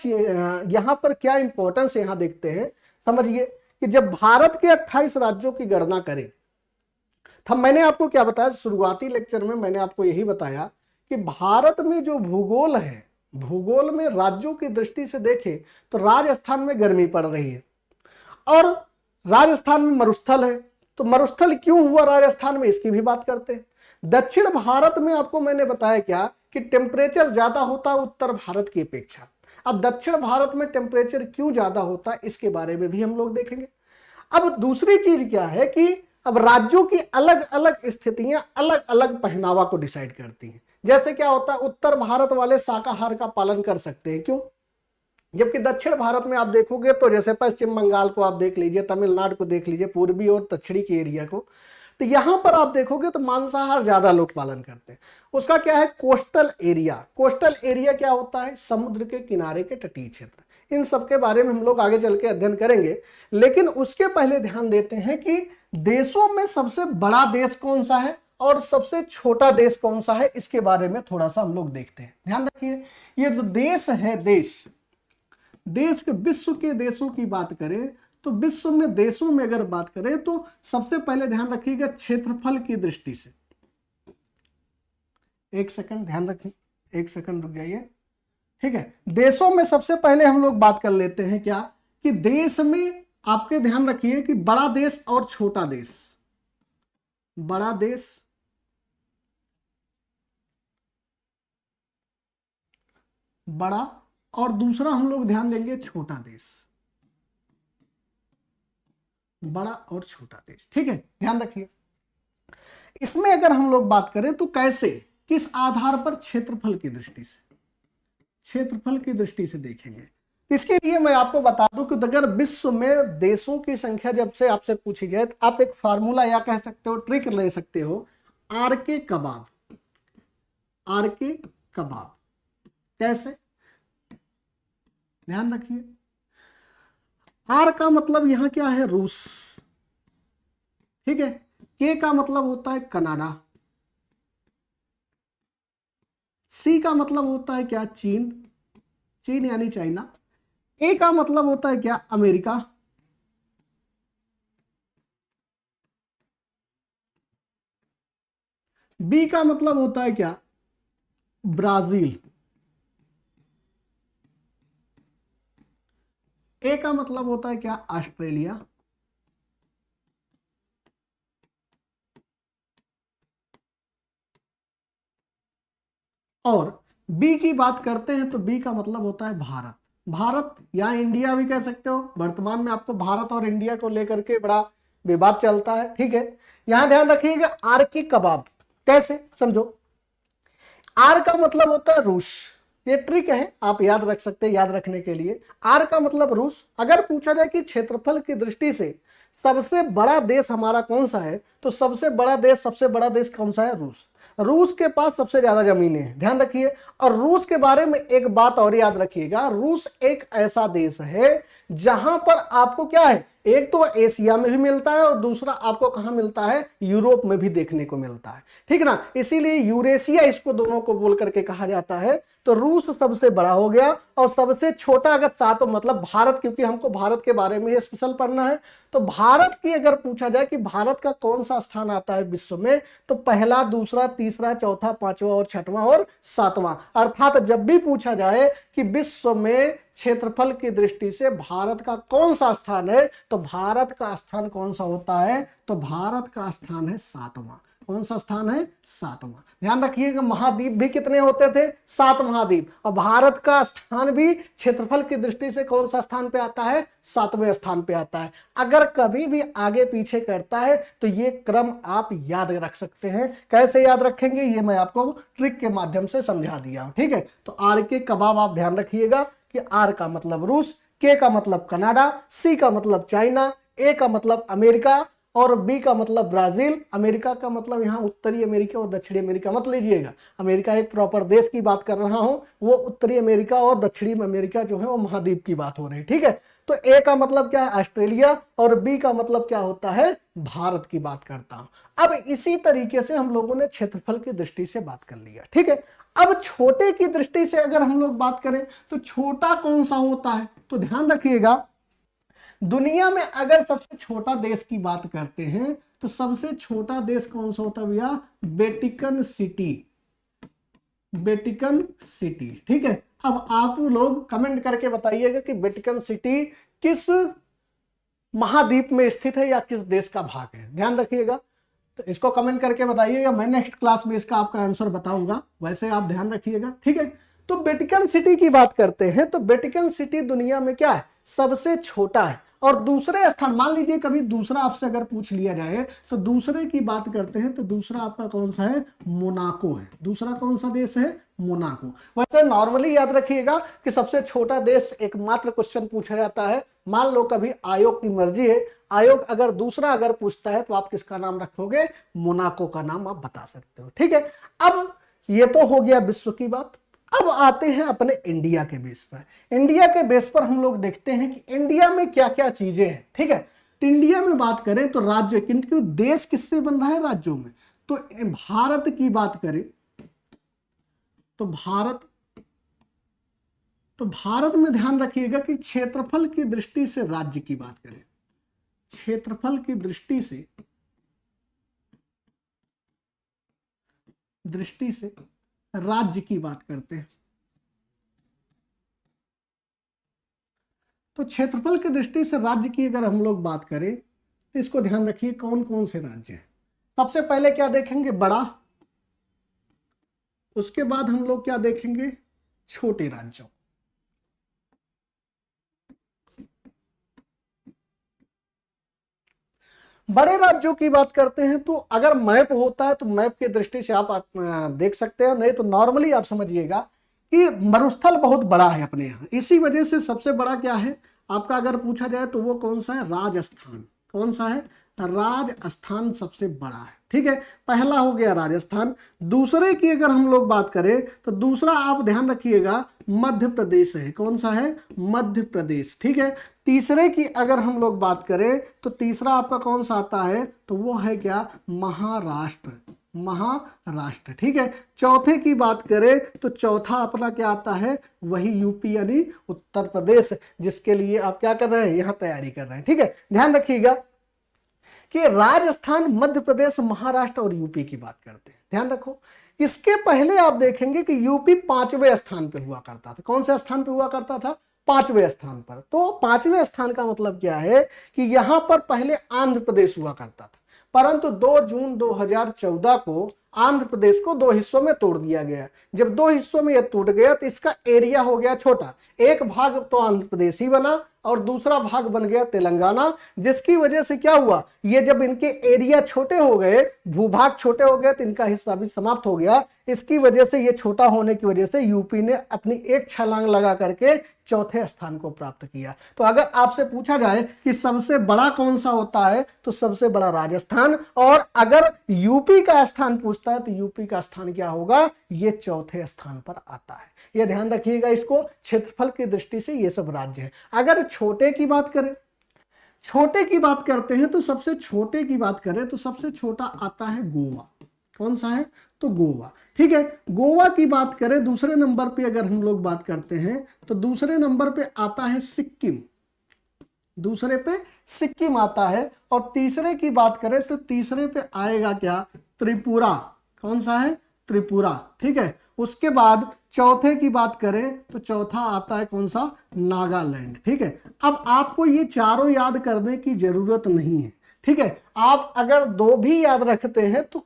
यहां पर क्या इंपॉर्टेंस यहां देखते हैं। समझिए कि जब भारत के 28 राज्यों की गणना करें, तब मैंने आपको क्या बताया, शुरुआती लेक्चर में मैंने आपको यही बताया कि भारत में जो भूगोल है, भूगोल में राज्यों की दृष्टि से देखें तो राजस्थान में गर्मी पड़ रही है और राजस्थान में मरुस्थल है। तो मरुस्थल क्यों हुआ राजस्थान में, इसकी भी बात करते हैं। दक्षिण भारत में आपको मैंने बताया क्या कि टेम्परेचर ज्यादा होता है उत्तर भारत की अपेक्षा। अब दक्षिण भारत में टेम्परेचर क्यों ज्यादा होता है, इसके बारे में भी हम लोग देखेंगे। अब दूसरी चीज क्या है कि अब राज्यों की अलग अलग स्थितियां अलग अलग पहनावा को डिसाइड करती हैं। जैसे क्या होता है, उत्तर भारत वाले शाकाहार का पालन कर सकते हैं, क्यों, जबकि दक्षिण भारत में आप देखोगे तो जैसे पश्चिम बंगाल को आप देख लीजिए, तमिलनाडु को देख लीजिए, पूर्वी और दक्षिणी के एरिया को, तो यहां पर आप देखोगे तो मांसाहार ज्यादा लोग पालन करते हैं। उसका क्या है, कोस्टल एरिया। कोस्टल एरिया क्या होता है, समुद्र के किनारे के तटीय क्षेत्र। इन सब के बारे में हम लोग आगे चल के अध्ययन करेंगे, लेकिन उसके पहले ध्यान देते हैं कि देशों में सबसे बड़ा देश कौन सा है और सबसे छोटा देश कौन सा है, इसके बारे में थोड़ा सा हम लोग देखते हैं। ध्यान रखिए, ये जो देश है, देश के विश्व के देशों की बात करें तो विश्व में देशों में अगर बात करें तो सबसे पहले ध्यान रखिएगा क्षेत्रफल की दृष्टि से। एक सेकंड ध्यान रखिए, एक सेकंड रुक जाइए। ठीक है, देशों में सबसे पहले हम लोग बात कर लेते हैं क्या कि देश में आपके ध्यान रखिए कि बड़ा देश और छोटा देश, बड़ा देश, बड़ा, और दूसरा हम लोग ध्यान देंगे छोटा देश, बड़ा और छोटा देश। ठीक है, ध्यान रखिए। इसमें अगर हम लोग बात करें तो कैसे, किस आधार पर, क्षेत्रफल की दृष्टि से, क्षेत्रफल की दृष्टि से देखेंगे। इसके लिए मैं आपको बता दूं कि अगर विश्व में देशों की संख्या जब से आपसे पूछी जाए तो आप एक फार्मूला या कह सकते हो, ट्रिक ले सकते हो, आर के कबाब। आर के कबाब कैसे, ध्यान रखिए, आर का मतलब यहां क्या है, रूस, ठीक है। के का मतलब होता है कनाडा, सी का मतलब होता है क्या, चीन, चीन यानी चाइना। ए का मतलब होता है क्या, अमेरिका। बी का मतलब होता है क्या, ब्राजील। ए का मतलब होता है क्या, ऑस्ट्रेलिया। और बी की बात करते हैं तो बी का मतलब होता है भारत। भारत या इंडिया भी कह सकते हो, वर्तमान में आपको भारत और इंडिया को लेकर के बड़ा विवाद चलता है, ठीक है। यहां ध्यान रखिएगा, आर की कबाब कैसे समझो, आर का मतलब होता है रूस, ये ट्रिक है, आप याद रख सकते हैं। याद रखने के लिए आर का मतलब रूस। अगर पूछा जाए कि क्षेत्रफल की दृष्टि से सबसे बड़ा देश हमारा कौन सा है, तो सबसे बड़ा देश कौन सा है, रूस। रूस के पास सबसे ज्यादा जमीनें हैं, ध्यान रखिए। और रूस के बारे में एक बात और याद रखिएगा, रूस एक ऐसा देश है जहां पर आपको क्या है, एक तो एशिया में भी मिलता है और दूसरा आपको कहां मिलता है, यूरोप में भी देखने को मिलता है, ठीक ना। इसीलिए यूरेशिया इसको दोनों को बोल करके कहा जाता है। तो रूस सबसे बड़ा हो गया, और सबसे छोटा अगर सातों मतलब भारत, क्योंकि हमको भारत के बारे में स्पेशल पढ़ना है। तो भारत की अगर पूछा जाए कि भारत का कौन सा स्थान आता है विश्व में, तो पहला, दूसरा, तीसरा, चौथा, पांचवा और छठवां और सातवां। अर्थात जब भी पूछा जाए कि विश्व में क्षेत्रफल की दृष्टि से भारत का कौन सा स्थान है, तो भारत का स्थान कौन सा होता है, तो भारत का स्थान है सातवां। कौन सा स्थान है, सातवां। ध्यान रखिएगा, महाद्वीप भी कितने होते थे, 7 महाद्वीप, और भारत का स्थान भी क्षेत्रफल की दृष्टि से कौन सा स्थान पे आता है, 7वें स्थान पे आता है। अगर कभी भी आगे पीछे करता है तो ये क्रम आप याद रख सकते हैं। कैसे याद रखेंगे, ये मैं आपको ट्रिक के माध्यम से समझा दिया हूं, ठीक है। तो आर के कबाब आप ध्यान रखिएगा कि आर का मतलब रूस, के का मतलब कनाडा, सी का मतलब चाइना, ए का मतलब अमेरिका और बी का मतलब ब्राजील। अमेरिका का मतलब यहाँ उत्तरी अमेरिका और दक्षिणी अमेरिका मत लीजिएगा, अमेरिका एक प्रॉपर देश की बात कर रहा हूं, वो उत्तरी अमेरिका और दक्षिणी अमेरिका जो है वो महाद्वीप की बात हो रही है, ठीक है। तो ए का मतलब क्या है, ऑस्ट्रेलिया, और बी का मतलब क्या होता है, भारत की बात करता हूं। अब इसी तरीके से हम लोगों ने क्षेत्रफल की दृष्टि से बात कर लिया, ठीक है। अब छोटे की दृष्टि से अगर हम लोग बात करें तो छोटा कौन सा होता है, तो ध्यान रखिएगा, दुनिया में अगर सबसे छोटा देश की बात करते हैं तो सबसे छोटा देश कौन सा होता है भैया, वेटिकन सिटी, वेटिकन सिटी, ठीक है। अब आप लोग कमेंट करके बताइएगा कि वेटिकन सिटी किस महाद्वीप में स्थित है या किस देश का भाग है, ध्यान रखिएगा। तो इसको कमेंट करके बताइएगा, मैं नेक्स्ट क्लास में इसका आपका आंसर बताऊंगा, वैसे आप ध्यान रखिएगा, ठीक है। तो वेटिकन सिटी की बात करते हैं तो वेटिकन सिटी दुनिया में क्या है, सबसे छोटा है। और दूसरे स्थान, मान लीजिए कभी दूसरा आपसे अगर पूछ लिया जाए तो दूसरे की बात करते हैं तो दूसरा आपका कौन सा है, मोनाको है। दूसरा कौन सा देश है, मोनाको। वैसे नॉर्मली याद रखिएगा कि सबसे छोटा देश एकमात्र क्वेश्चन पूछा जाता है, मान लो कभी आयोग की मर्जी है, आयोग अगर दूसरा अगर पूछता है तो आप किसका नाम रखोगे, मोनाको का नाम आप बता सकते हो, ठीक है। अब ये तो हो गया विश्व की बात। अब आते हैं अपने इंडिया के बेस पर। इंडिया के बेस पर हम लोग देखते हैं कि इंडिया में क्या क्या चीजें हैं, ठीक है। तो इंडिया में बात करें तो राज्य, क्योंकि देश किससे बन रहा है, राज्यों में। तो भारत की बात करें तो भारत में ध्यान रखिएगा कि क्षेत्रफल की दृष्टि से राज्य की बात करें, क्षेत्रफल की दृष्टि से राज्य की बात करते हैं। तो क्षेत्रफल की दृष्टि से राज्य की अगर हम लोग बात करें तो इसको ध्यान रखिए कौन कौन से राज्य हैं। सबसे पहले क्या देखेंगे, बड़ा, उसके बाद हम लोग क्या देखेंगे, छोटे राज्यों। बड़े राज्यों की बात करते हैं तो अगर मैप होता है तो मैप की दृष्टि से आप देख सकते हो, नहीं तो नॉर्मली आप समझिएगा कि मरुस्थल बहुत बड़ा है अपने यहाँ, इसी वजह से सबसे बड़ा क्या है आपका अगर पूछा जाए तो वो कौन सा है, राजस्थान। कौन सा है, राजस्थान सबसे बड़ा है, ठीक है। पहला हो गया राजस्थान। दूसरे की अगर हम लोग बात करें तो दूसरा आप ध्यान रखिएगा मध्य प्रदेश है। कौन सा है? मध्य प्रदेश। ठीक है। तीसरे की अगर हम लोग बात करें तो तीसरा आपका कौन सा आता है? तो वो है क्या? महाराष्ट्र। महाराष्ट्र। ठीक है। चौथे की बात करें तो चौथा अपना क्या आता है? वही यूपी यानी उत्तर प्रदेश, जिसके लिए आप क्या कर रहे हैं? यहाँ तैयारी कर रहे हैं। ठीक है। ध्यान रखिएगा कि राजस्थान, मध्य प्रदेश, महाराष्ट्र और यूपी की बात करते हैं। ध्यान रखो, इसके पहले आप देखेंगे कि यूपी 5वें स्थान पे हुआ करता था। कौन से स्थान पे हुआ करता था? 5वें स्थान पर। तो 5वें स्थान का मतलब क्या है कि यहां पर पहले आंध्र प्रदेश हुआ करता था, परंतु 2 जून 2014 को आंध्र प्रदेश को 2 हिस्सों में तोड़ दिया गया। जब 2 हिस्सों में यह टूट गया तो इसका एरिया हो गया छोटा। एक भाग तो आंध्र प्रदेश ही बना और दूसरा भाग बन गया तेलंगाना, जिसकी वजह से क्या हुआ? ये जब इनके एरिया छोटे हो गए, भूभाग छोटे हो गए, तो इनका हिस्सा भी समाप्त हो गया। इसकी वजह से ये छोटा होने की वजह से यूपी ने अपनी एक छलांग लगा करके चौथे स्थान को प्राप्त किया। तो अगर आपसे पूछा जाए कि सबसे बड़ा कौन सा होता है, तो सबसे बड़ा राजस्थान, और अगर यूपी का स्थान पूछता है तो यूपी का स्थान क्या होगा? ये चौथे स्थान पर आता है। ये ध्यान रखिएगा, इसको क्षेत्रफल की दृष्टि से ये सब राज्य है। अगर छोटे की बात करें, छोटे की बात करते हैं तो सबसे छोटे की बात करें तो सबसे छोटा आता है गोवा। कौन सा है? तो गोवा। ठीक है। गोवा की बात करें, दूसरे नंबर पे अगर हम लोग बात करते हैं तो दूसरे नंबर पे आता है सिक्किम। दूसरे पे सिक्किम आता है। और तीसरे की बात करें तो तीसरे पे आएगा क्या? त्रिपुरा। कौन सा है? त्रिपुरा। ठीक है। उसके बाद चौथे की बात करें तो चौथा आता है कौन सा? नागालैंड। ठीक है। अब आपको ये चारों याद करने की जरूरत नहीं है। ठीक है। आप अगर 2 भी याद रखते हैं तो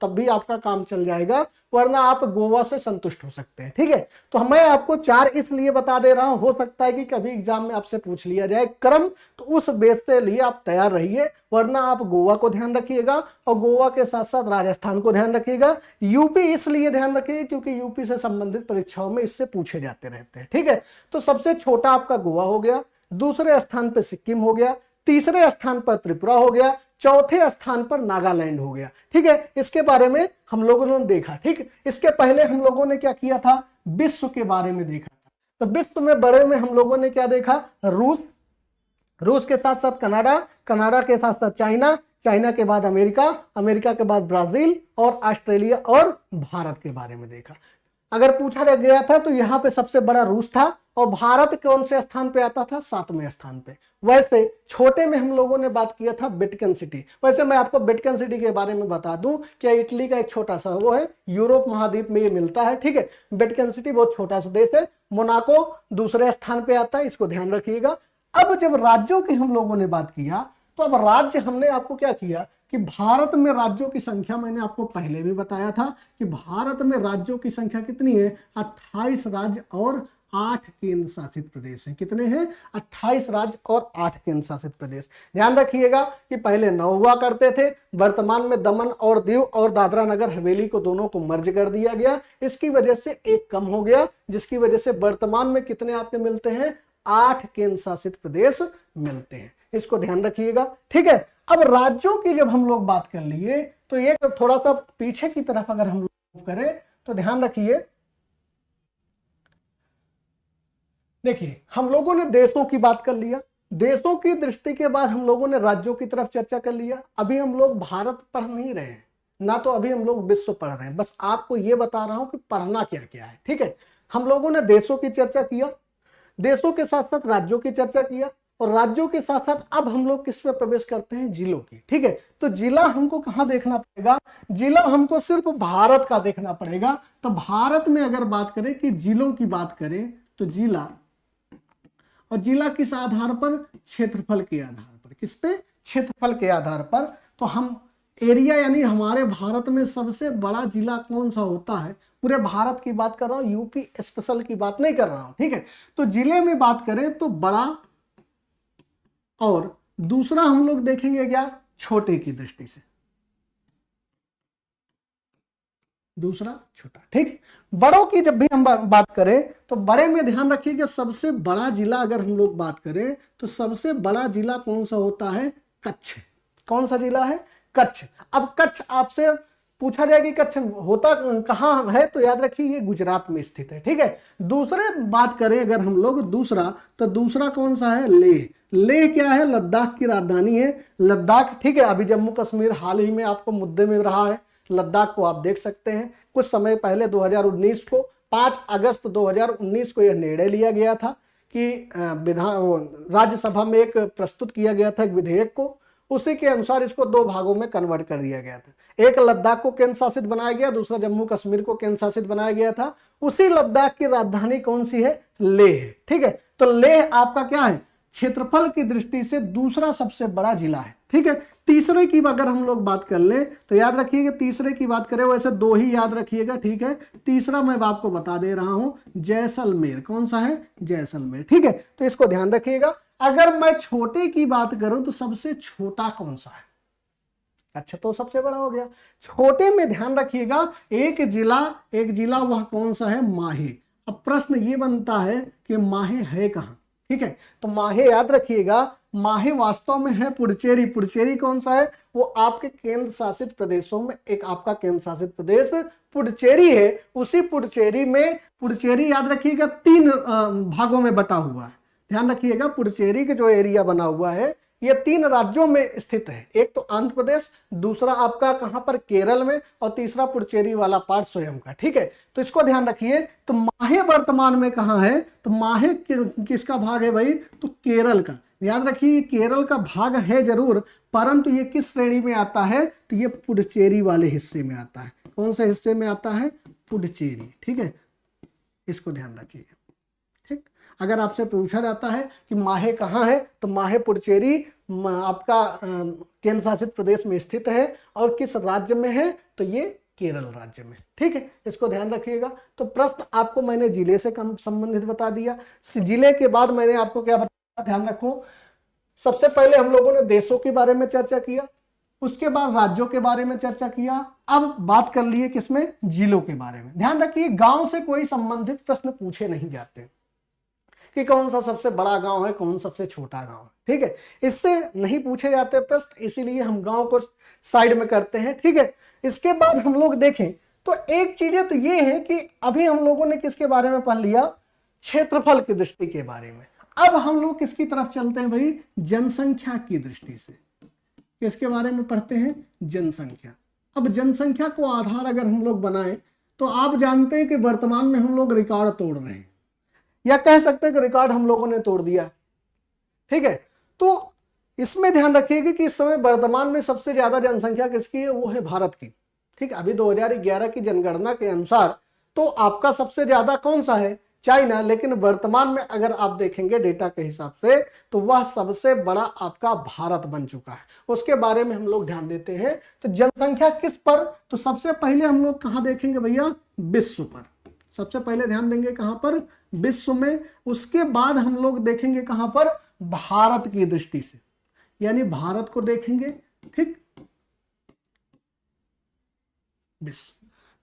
तब भी आपका काम चल जाएगा, वरना आप गोवा से संतुष्ट हो सकते हैं। ठीक है। तो मैं आपको 4 इसलिए बता दे रहा हूं, हो सकता है कि कभी एग्जाम में आपसे पूछ लिया जाए क्रम, तो उस बेस से लिए आप तैयार रहिए, वरना आप गोवा को ध्यान रखिएगा और गोवा के साथ साथ राजस्थान को ध्यान रखिएगा। यूपी इसलिए ध्यान रखिए क्योंकि यूपी से संबंधित परीक्षाओं में इससे पूछे जाते रहते हैं। ठीक है। तो सबसे छोटा आपका गोवा हो गया, दूसरे स्थान पर सिक्किम हो गया, तीसरे स्थान पर त्रिपुरा हो गया, चौथे स्थान पर नागालैंड हो गया। ठीक है। इसके बारे में हम लोगों ने देखा। ठीक। इसके पहले हम लोगों ने क्या किया था? विश्व के बारे में देखा था। तो विश्व में बड़े में हम लोगों ने क्या देखा? रूस, रूस के साथ साथ कनाडा, कनाडा के साथ साथ चाइना, चाइना के बाद अमेरिका, अमेरिका के बाद ब्राजील और ऑस्ट्रेलिया और भारत के बारे में देखा। अगर पूछा गया था तो यहाँ पे सबसे बड़ा रूस था और भारत कौन से स्थान पे आता था? 7वें स्थान पे। वैसे छोटे में हम लोगों ने बात किया था वेटिकन सिटी। वैसे मैं आपको वेटिकन सिटी के बारे में बता दूं कि इटली का एक छोटा सा वो है, यूरोप महाद्वीप में ये मिलता है। ठीक है। वेटिकन सिटी बहुत छोटा सा देश है। मोनाको दूसरे स्थान पे आता है, इसको ध्यान रखिएगा। अब जब राज्यों की हम लोगों ने बात किया तो अब राज्य हमने आपको क्या किया कि भारत में राज्यों की संख्या, मैंने आपको पहले भी बताया था कि भारत में राज्यों की संख्या कितनी है? 28 राज्य और 8 केंद्र शासित प्रदेश हैं। कितने हैं? 28 राज्य और 8 केंद्र शासित प्रदेश। ध्यान रखिएगा कि पहले 9 हुआ करते थे, वर्तमान में दमन और दीव और दादरा नगर हवेली को दोनों को मर्ज कर दिया गया। इसकी वजह से एक कम हो गया, जिसकी वजह से वर्तमान में कितने आपके मिलते हैं? 8 केंद्र शासित प्रदेश मिलते हैं। इसको ध्यान रखिएगा। ठीक है। अब राज्यों की जब हम लोग बात कर लिए तो ये थोड़ा सा पीछे की तरफ अगर हम लोग करें तो ध्यान रखिए, देखिए हम लोगों ने देशों की बात कर लिया, देशों की दृष्टि के बाद हम लोगों ने राज्यों की तरफ चर्चा कर लिया। अभी हम लोग भारत पढ़ नहीं रहे हैं ना, तो अभी हम लोग विश्व पढ़ रहे हैं। बस आपको ये बता रहा हूं कि पढ़ना क्या क्या है। ठीक है। हम लोगों ने देशों की चर्चा किया, देशों के साथ साथ राज्यों की चर्चा किया, और राज्यों के साथ साथ अब हम लोग किस पे प्रवेश करते हैं? जिलों की। ठीक है। तो जिला हमको कहां देखना पड़ेगा? जिला हमको सिर्फ भारत का देखना पड़ेगा। तो भारत में अगर बात करें कि जिलों की बात करें तो जिला, और जिला किस आधार पर? क्षेत्रफल के आधार पर। किस पे? क्षेत्रफल के आधार पर। तो हम एरिया यानी हमारे भारत में सबसे बड़ा जिला कौन सा होता है? पूरे भारत की बात कर रहा हूं, यूपी स्पेशल की बात नहीं कर रहा हूं। ठीक है। तो जिले में बात करें तो बड़ा, और दूसरा हम लोग देखेंगे क्या? छोटे की दृष्टि से, दूसरा छोटा। ठीक। बड़ों की जब भी हम बात करें तो बड़े में ध्यान रखिए कि सबसे बड़ा जिला अगर हम लोग बात करें तो सबसे बड़ा जिला कौन सा होता है? कच्छ। कौन सा जिला है? कच्छ। अब कच्छ आपसे पूछा जाए कि कच्छ होता कहाँ है, तो याद रखिए ये गुजरात में स्थित है। ठीक है, दूसरे बात करें अगर हम लोग दूसरा, तो दूसरा कौन सा है, लेह। लेह क्या है, लद्दाख की राजधानी है लद्दाख। ठीक है, अभी जम्मू कश्मीर हाल ही में आपको मुद्दे में रहा है, लद्दाख को आप देख सकते हैं। कुछ समय पहले 2019 को 5 अगस्त 2019 को यह निर्णय लिया गया था कि राज्यसभा में एक प्रस्तुत किया गया था एक विधेयक को, उसी के अनुसार इसको 2 भागों में कन्वर्ट कर दिया गया था। एक लद्दाख को केंद्र शासित बनाया गया, दूसरा जम्मू कश्मीर को केंद्र शासित बनाया गया था। उसी लद्दाख की राजधानी कौन सी है, लेह है। ठीक है, तो लेह आपका क्या है, क्षेत्रफल की दृष्टि से दूसरा सबसे बड़ा जिला है। ठीक है, तीसरे की अगर हम लोग बात कर ले तो याद रखिएगा, तीसरे की बात करें वैसे 2 ही याद रखिएगा। ठीक है, तीसरा मैं आपको बता दे रहा हूं, जैसलमेर। कौन सा है, जैसलमेर। ठीक है, तो इसको ध्यान रखिएगा। अगर मैं छोटे की बात करूं तो सबसे छोटा कौन सा है, अच्छा तो सबसे बड़ा हो गया। छोटे में ध्यान रखिएगा, एक जिला वह कौन सा है, माहे। अब प्रश्न ये बनता है कि माहे है कहां। ठीक है, तो माहे याद रखिएगा, माहे वास्तव में है पुडुचेरी। पुडुचेरी कौन सा है, वो आपके केंद्र शासित प्रदेशों में एक आपका केंद्र शासित प्रदेश पुडुचेरी है। उसी पुडुचेरी में, पुडुचेरी याद रखिएगा 3 भागों में बटा हुआ है। ध्यान रखिएगा, पुडुचेरी के जो एरिया बना हुआ है ये 3 राज्यों में स्थित है। एक तो आंध्र प्रदेश, दूसरा आपका कहां पर, केरल में, और तीसरा पुडुचेरी वाला पार्ट स्वयं का। ठीक है, तो इसको ध्यान रखिए। तो माहे वर्तमान में कहां है, तो माहे किसका भाग है भाई, तो केरल का। याद रखिए केरल का भाग है जरूर, परंतु ये किस श्रेणी में आता है, तो ये पुडुचेरी वाले हिस्से में आता है। कौन से हिस्से में आता है, पुडुचेरी। ठीक है, इसको ध्यान रखिएगा। ठीक, अगर आपसे पूछा जाता है कि माहे कहाँ है, तो माहे पुडुचेरी आपका केंद्र शासित प्रदेश में स्थित है, और किस राज्य में है, तो ये केरल राज्य में। ठीक है, इसको ध्यान रखिएगा। तो प्रश्न आपको मैंने जिले से संबंधित बता दिया। जिले के बाद मैंने आपको क्या बताया, ध्यान रखो। सबसे पहले हम लोगों ने देशों के बारे में चर्चा किया, उसके बाद राज्यों के बारे में चर्चा किया। अब बात कर लिए किसमें, जिलों के बारे में। ध्यान रखिए, गांव से कोई संबंधित प्रश्न पूछे नहीं जाते कि कौन सा सबसे बड़ा गांव है, कौन सबसे छोटा गांव है। ठीक है, इससे नहीं पूछे जाते प्रश्न, इसीलिए हम गांव को साइड में करते हैं। ठीक है, इसके बाद हम लोग देखें तो एक चीजें तो ये है कि अभी हम लोगों ने किसके बारे में पढ़ लिया, क्षेत्रफल की दृष्टि के बारे में। अब हम लोग किसकी तरफ चलते हैं भाई, जनसंख्या की दृष्टि से। किसके बारे में पढ़ते हैं, जनसंख्या। अब जनसंख्या को आधार अगर हम लोग बनाएं तो आप जानते हैं कि वर्तमान में हम लोग रिकॉर्ड तोड़ रहे हैं, या कह सकते हैं कि रिकॉर्ड हम लोगों ने तोड़ दिया। ठीक है, तो इसमें ध्यान रखिएगा कि इस समय वर्तमान में सबसे ज्यादा जनसंख्या किसकी है, वो है भारत की। ठीक है, अभी 2011 की जनगणना के अनुसार तो आपका सबसे ज्यादा कौन सा है, चाइना। लेकिन वर्तमान में अगर आप देखेंगे डेटा के हिसाब से तो वह सबसे बड़ा आपका भारत बन चुका है। उसके बारे में हम लोग ध्यान देते हैं। तो जनसंख्या किस पर, तो सबसे पहले हम लोग कहां देखेंगे भैया, विश्व पर। सबसे पहले ध्यान देंगे कहां पर, विश्व में। उसके बाद हम लोग देखेंगे कहां पर, भारत की दृष्टि से, यानी भारत को देखेंगे। ठीक, विश्व।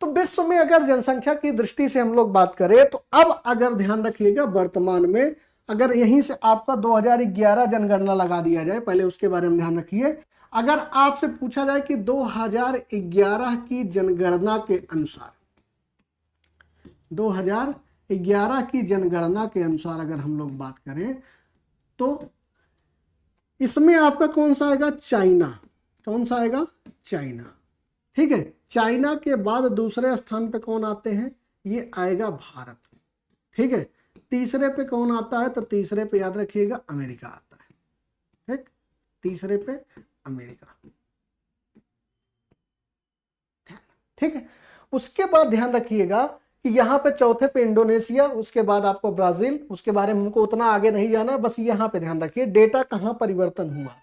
तो विश्व में अगर जनसंख्या की दृष्टि से हम लोग बात करें तो अब अगर ध्यान रखिएगा, वर्तमान में अगर यहीं से आपका 2011 जनगणना लगा दिया जाए, पहले उसके बारे में ध्यान रखिए। अगर आपसे पूछा जाए कि 2011 की जनगणना के अनुसार, 2011 की जनगणना के अनुसार अगर हम लोग बात करें तो इसमें आपका कौन सा आएगा, चाइना। कौन सा आएगा, चाइना। ठीक है, चाइना के बाद दूसरे स्थान पे कौन आते हैं, ये आएगा भारत। ठीक है, तीसरे पे कौन आता है, तो तीसरे पे याद रखिएगा अमेरिका आता है। ठीक, तीसरे पे अमेरिका। ठीक है, उसके बाद ध्यान रखिएगा कि यहाँ पे चौथे पे इंडोनेशिया, उसके बाद आपको ब्राजील। उसके बारे में हमको उतना आगे नहीं जाना, बस यहाँ पे ध्यान रखिए डेटा कहाँ परिवर्तन हुआ।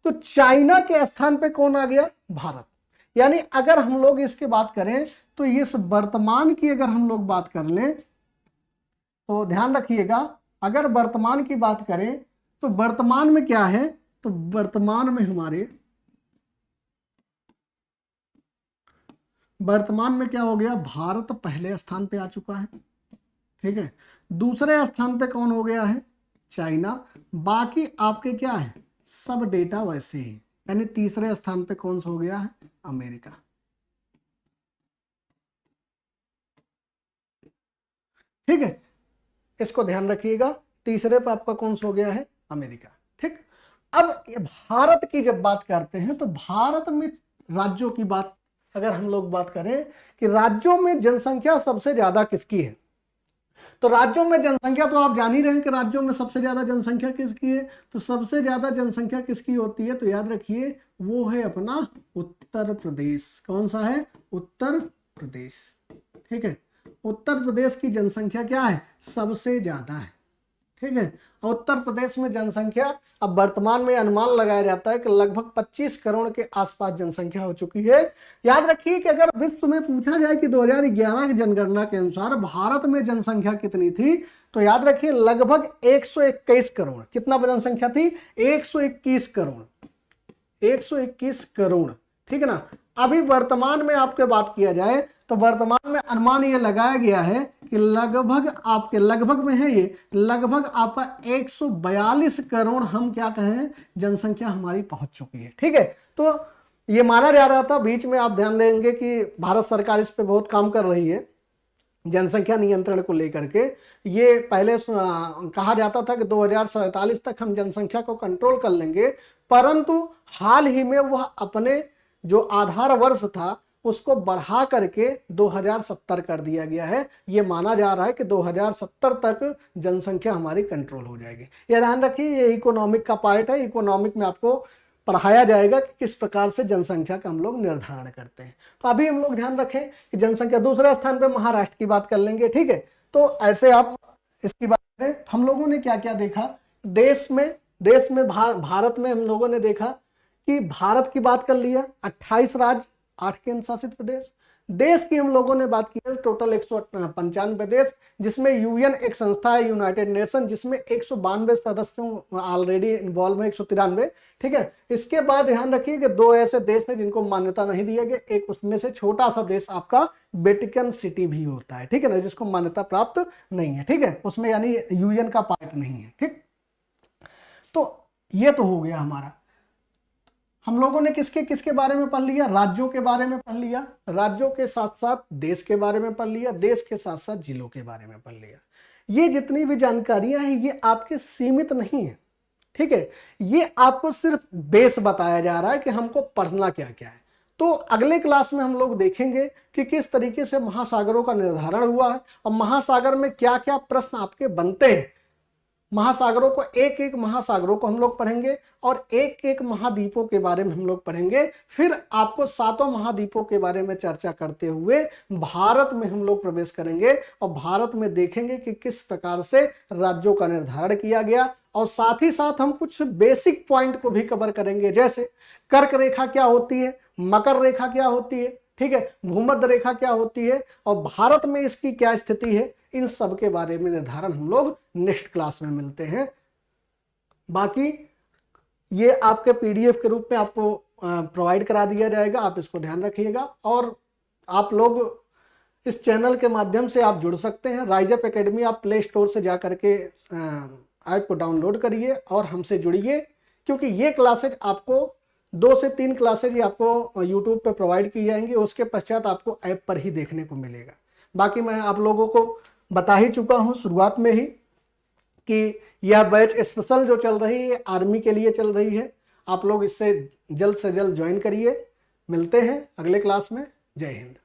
तो चाइना के स्थान पे कौन आ गया, भारत। यानी अगर हम लोग इसकी बात करें तो इस वर्तमान की अगर हम लोग बात कर लें तो ध्यान रखिएगा, अगर वर्तमान की बात करें तो वर्तमान में क्या है, तो वर्तमान में हमारे वर्तमान में क्या हो गया, भारत पहले स्थान पे आ चुका है। ठीक है, दूसरे स्थान पे कौन हो गया है, चाइना। बाकी आपके क्या है, सब डेटा वैसे ही, यानी तीसरे स्थान पे कौन सा हो गया है, अमेरिका। ठीक है, इसको ध्यान रखिएगा। तीसरे पे आपका कौन सा हो गया है, अमेरिका। ठीक, अब ये भारत की जब बात करते हैं तो भारत में राज्यों की बात अगर हम लोग बात करें कि राज्यों में जनसंख्या सबसे ज्यादा किसकी है, तो राज्यों में जनसंख्या तो आप जान ही रहे हैं कि राज्यों में सबसे ज्यादा जनसंख्या किसकी है। तो सबसे ज्यादा जनसंख्या किसकी होती है, तो याद रखिए वो है अपना उत्तर प्रदेश। कौन सा है, उत्तर प्रदेश। ठीक है, उत्तर प्रदेश की जनसंख्या क्या है, सबसे ज्यादा है। ठीक है, और उत्तर प्रदेश में जनसंख्या अब वर्तमान में अनुमान लगाया जाता है कि लगभग 25 करोड़ के आसपास जनसंख्या हो चुकी है। याद रखिए कि अगर विश्व में पूछा जाए कि 2011 की जनगणना के अनुसार भारत में जनसंख्या कितनी थी, तो याद रखिए लगभग 121 करोड़। कितना जनसंख्या थी, 121 करोड़, 121 करोड़। ठीक है ना। अभी वर्तमान में आपके बात किया जाए तो वर्तमान में अनुमान ये लगाया गया है कि लगभग में है ये लगभग आपका 142 करोड़ हम क्या कहें जनसंख्या हमारी पहुंच चुकी है। ठीक है, तो ये माना जा रहा था, बीच में आप ध्यान देंगे कि भारत सरकार इस पे बहुत काम कर रही है जनसंख्या नियंत्रण को लेकर के। ये पहले कहा जाता था कि 2047 तक हम जनसंख्या को कंट्रोल कर लेंगे, परंतु हाल ही में वह अपने जो आधार वर्ष था उसको बढ़ा करके 2070 कर दिया गया है। ये माना जा रहा है कि 2070 तक जनसंख्या हमारी कंट्रोल हो जाएगी। ये ध्यान रखिए, ये इकोनॉमिक का पार्ट है। इकोनॉमिक में आपको पढ़ाया जाएगा कि किस प्रकार से जनसंख्या का हम लोग निर्धारण करते हैं। तो अभी हम लोग ध्यान रखें कि जनसंख्या दूसरे स्थान पर महाराष्ट्र की बात कर लेंगे। ठीक है, तो ऐसे आप इसकी बात करें, हम लोगों ने क्या क्या देखा देश में भारत में हम लोगों ने देखा कि भारत की बात कर लिया 28 राज्य, 8 केंद्र शासित प्रदेश। देश की हम लोगों ने बात की है टोटल 195 देश, जिसमें यूएन एक संस्था है यूनाइटेड नेशन, जिसमें 192 सदस्यों ऑलरेडी इन्वॉल्व है, 193। ठीक है, इसके बाद ध्यान रखिए कि 2 ऐसे देश हैं जिनको मान्यता नहीं दिया गया। एक उसमें से छोटा सा देश आपका वेटिकन सिटी भी होता है। ठीक है ना, जिसको मान्यता प्राप्त नहीं है। ठीक है, उसमें यानी यूएन का पार्ट नहीं है। ठीक, तो ये तो हो गया हमारा। हम लोगों ने किसके किसके बारे में पढ़ लिया, राज्यों के बारे में पढ़ लिया, राज्यों के साथ साथ देश के बारे में पढ़ लिया, देश के साथ साथ जिलों के बारे में पढ़ लिया। ये जितनी भी जानकारियां हैं ये आपके सीमित नहीं है। ठीक है, ये आपको सिर्फ बेस बताया जा रहा है कि हमको पढ़ना क्या क्या है। तो अगले क्लास में हम लोग देखेंगे कि किस तरीके से महासागरों का निर्धारण हुआ है और महासागर में क्या क्या प्रश्न आपके बनते हैं। महासागरों को एक एक महासागरों को हम लोग पढ़ेंगे और एक एक महाद्वीपों के बारे में हम लोग पढ़ेंगे। फिर आपको 7 महाद्वीपों के बारे में चर्चा करते हुए भारत में हम लोग प्रवेश करेंगे और भारत में देखेंगे कि किस प्रकार से राज्यों का निर्धारण किया गया। और साथ ही साथ हम कुछ बेसिक पॉइंट को भी कवर करेंगे, जैसे कर्क रेखा क्या होती है, मकर रेखा क्या होती है, ठीक है, भूमध्य रेखा क्या होती है और भारत में इसकी क्या स्थिति है। इन सब के बारे में निर्धारण हम लोग नेक्स्ट क्लास में मिलते हैं। बाकी ये आपके पीडीएफ के रूप में आपको प्रोवाइड करा दिया जाएगा, आप इसको ध्यान रखिएगा। और आप लोग इस चैनल के माध्यम से आप जुड़ सकते हैं। राइज अप एकेडमी आप प्ले स्टोर से जा करके ऐप को डाउनलोड करिए और हमसे जुड़िए, क्योंकि ये क्लासेज आपको 2 से 3 क्लासेज ही आपको यूट्यूब पे प्रोवाइड की जाएंगी, उसके पश्चात आपको ऐप पर ही देखने को मिलेगा। बाकी मैं आप लोगों को बता ही चुका हूं शुरुआत में ही कि यह बैच स्पेशल जो चल रही है आर्मी के लिए चल रही है। आप लोग इससे जल्द से जल्द ज्वाइन करिए। मिलते हैं अगले क्लास में। जय हिंद।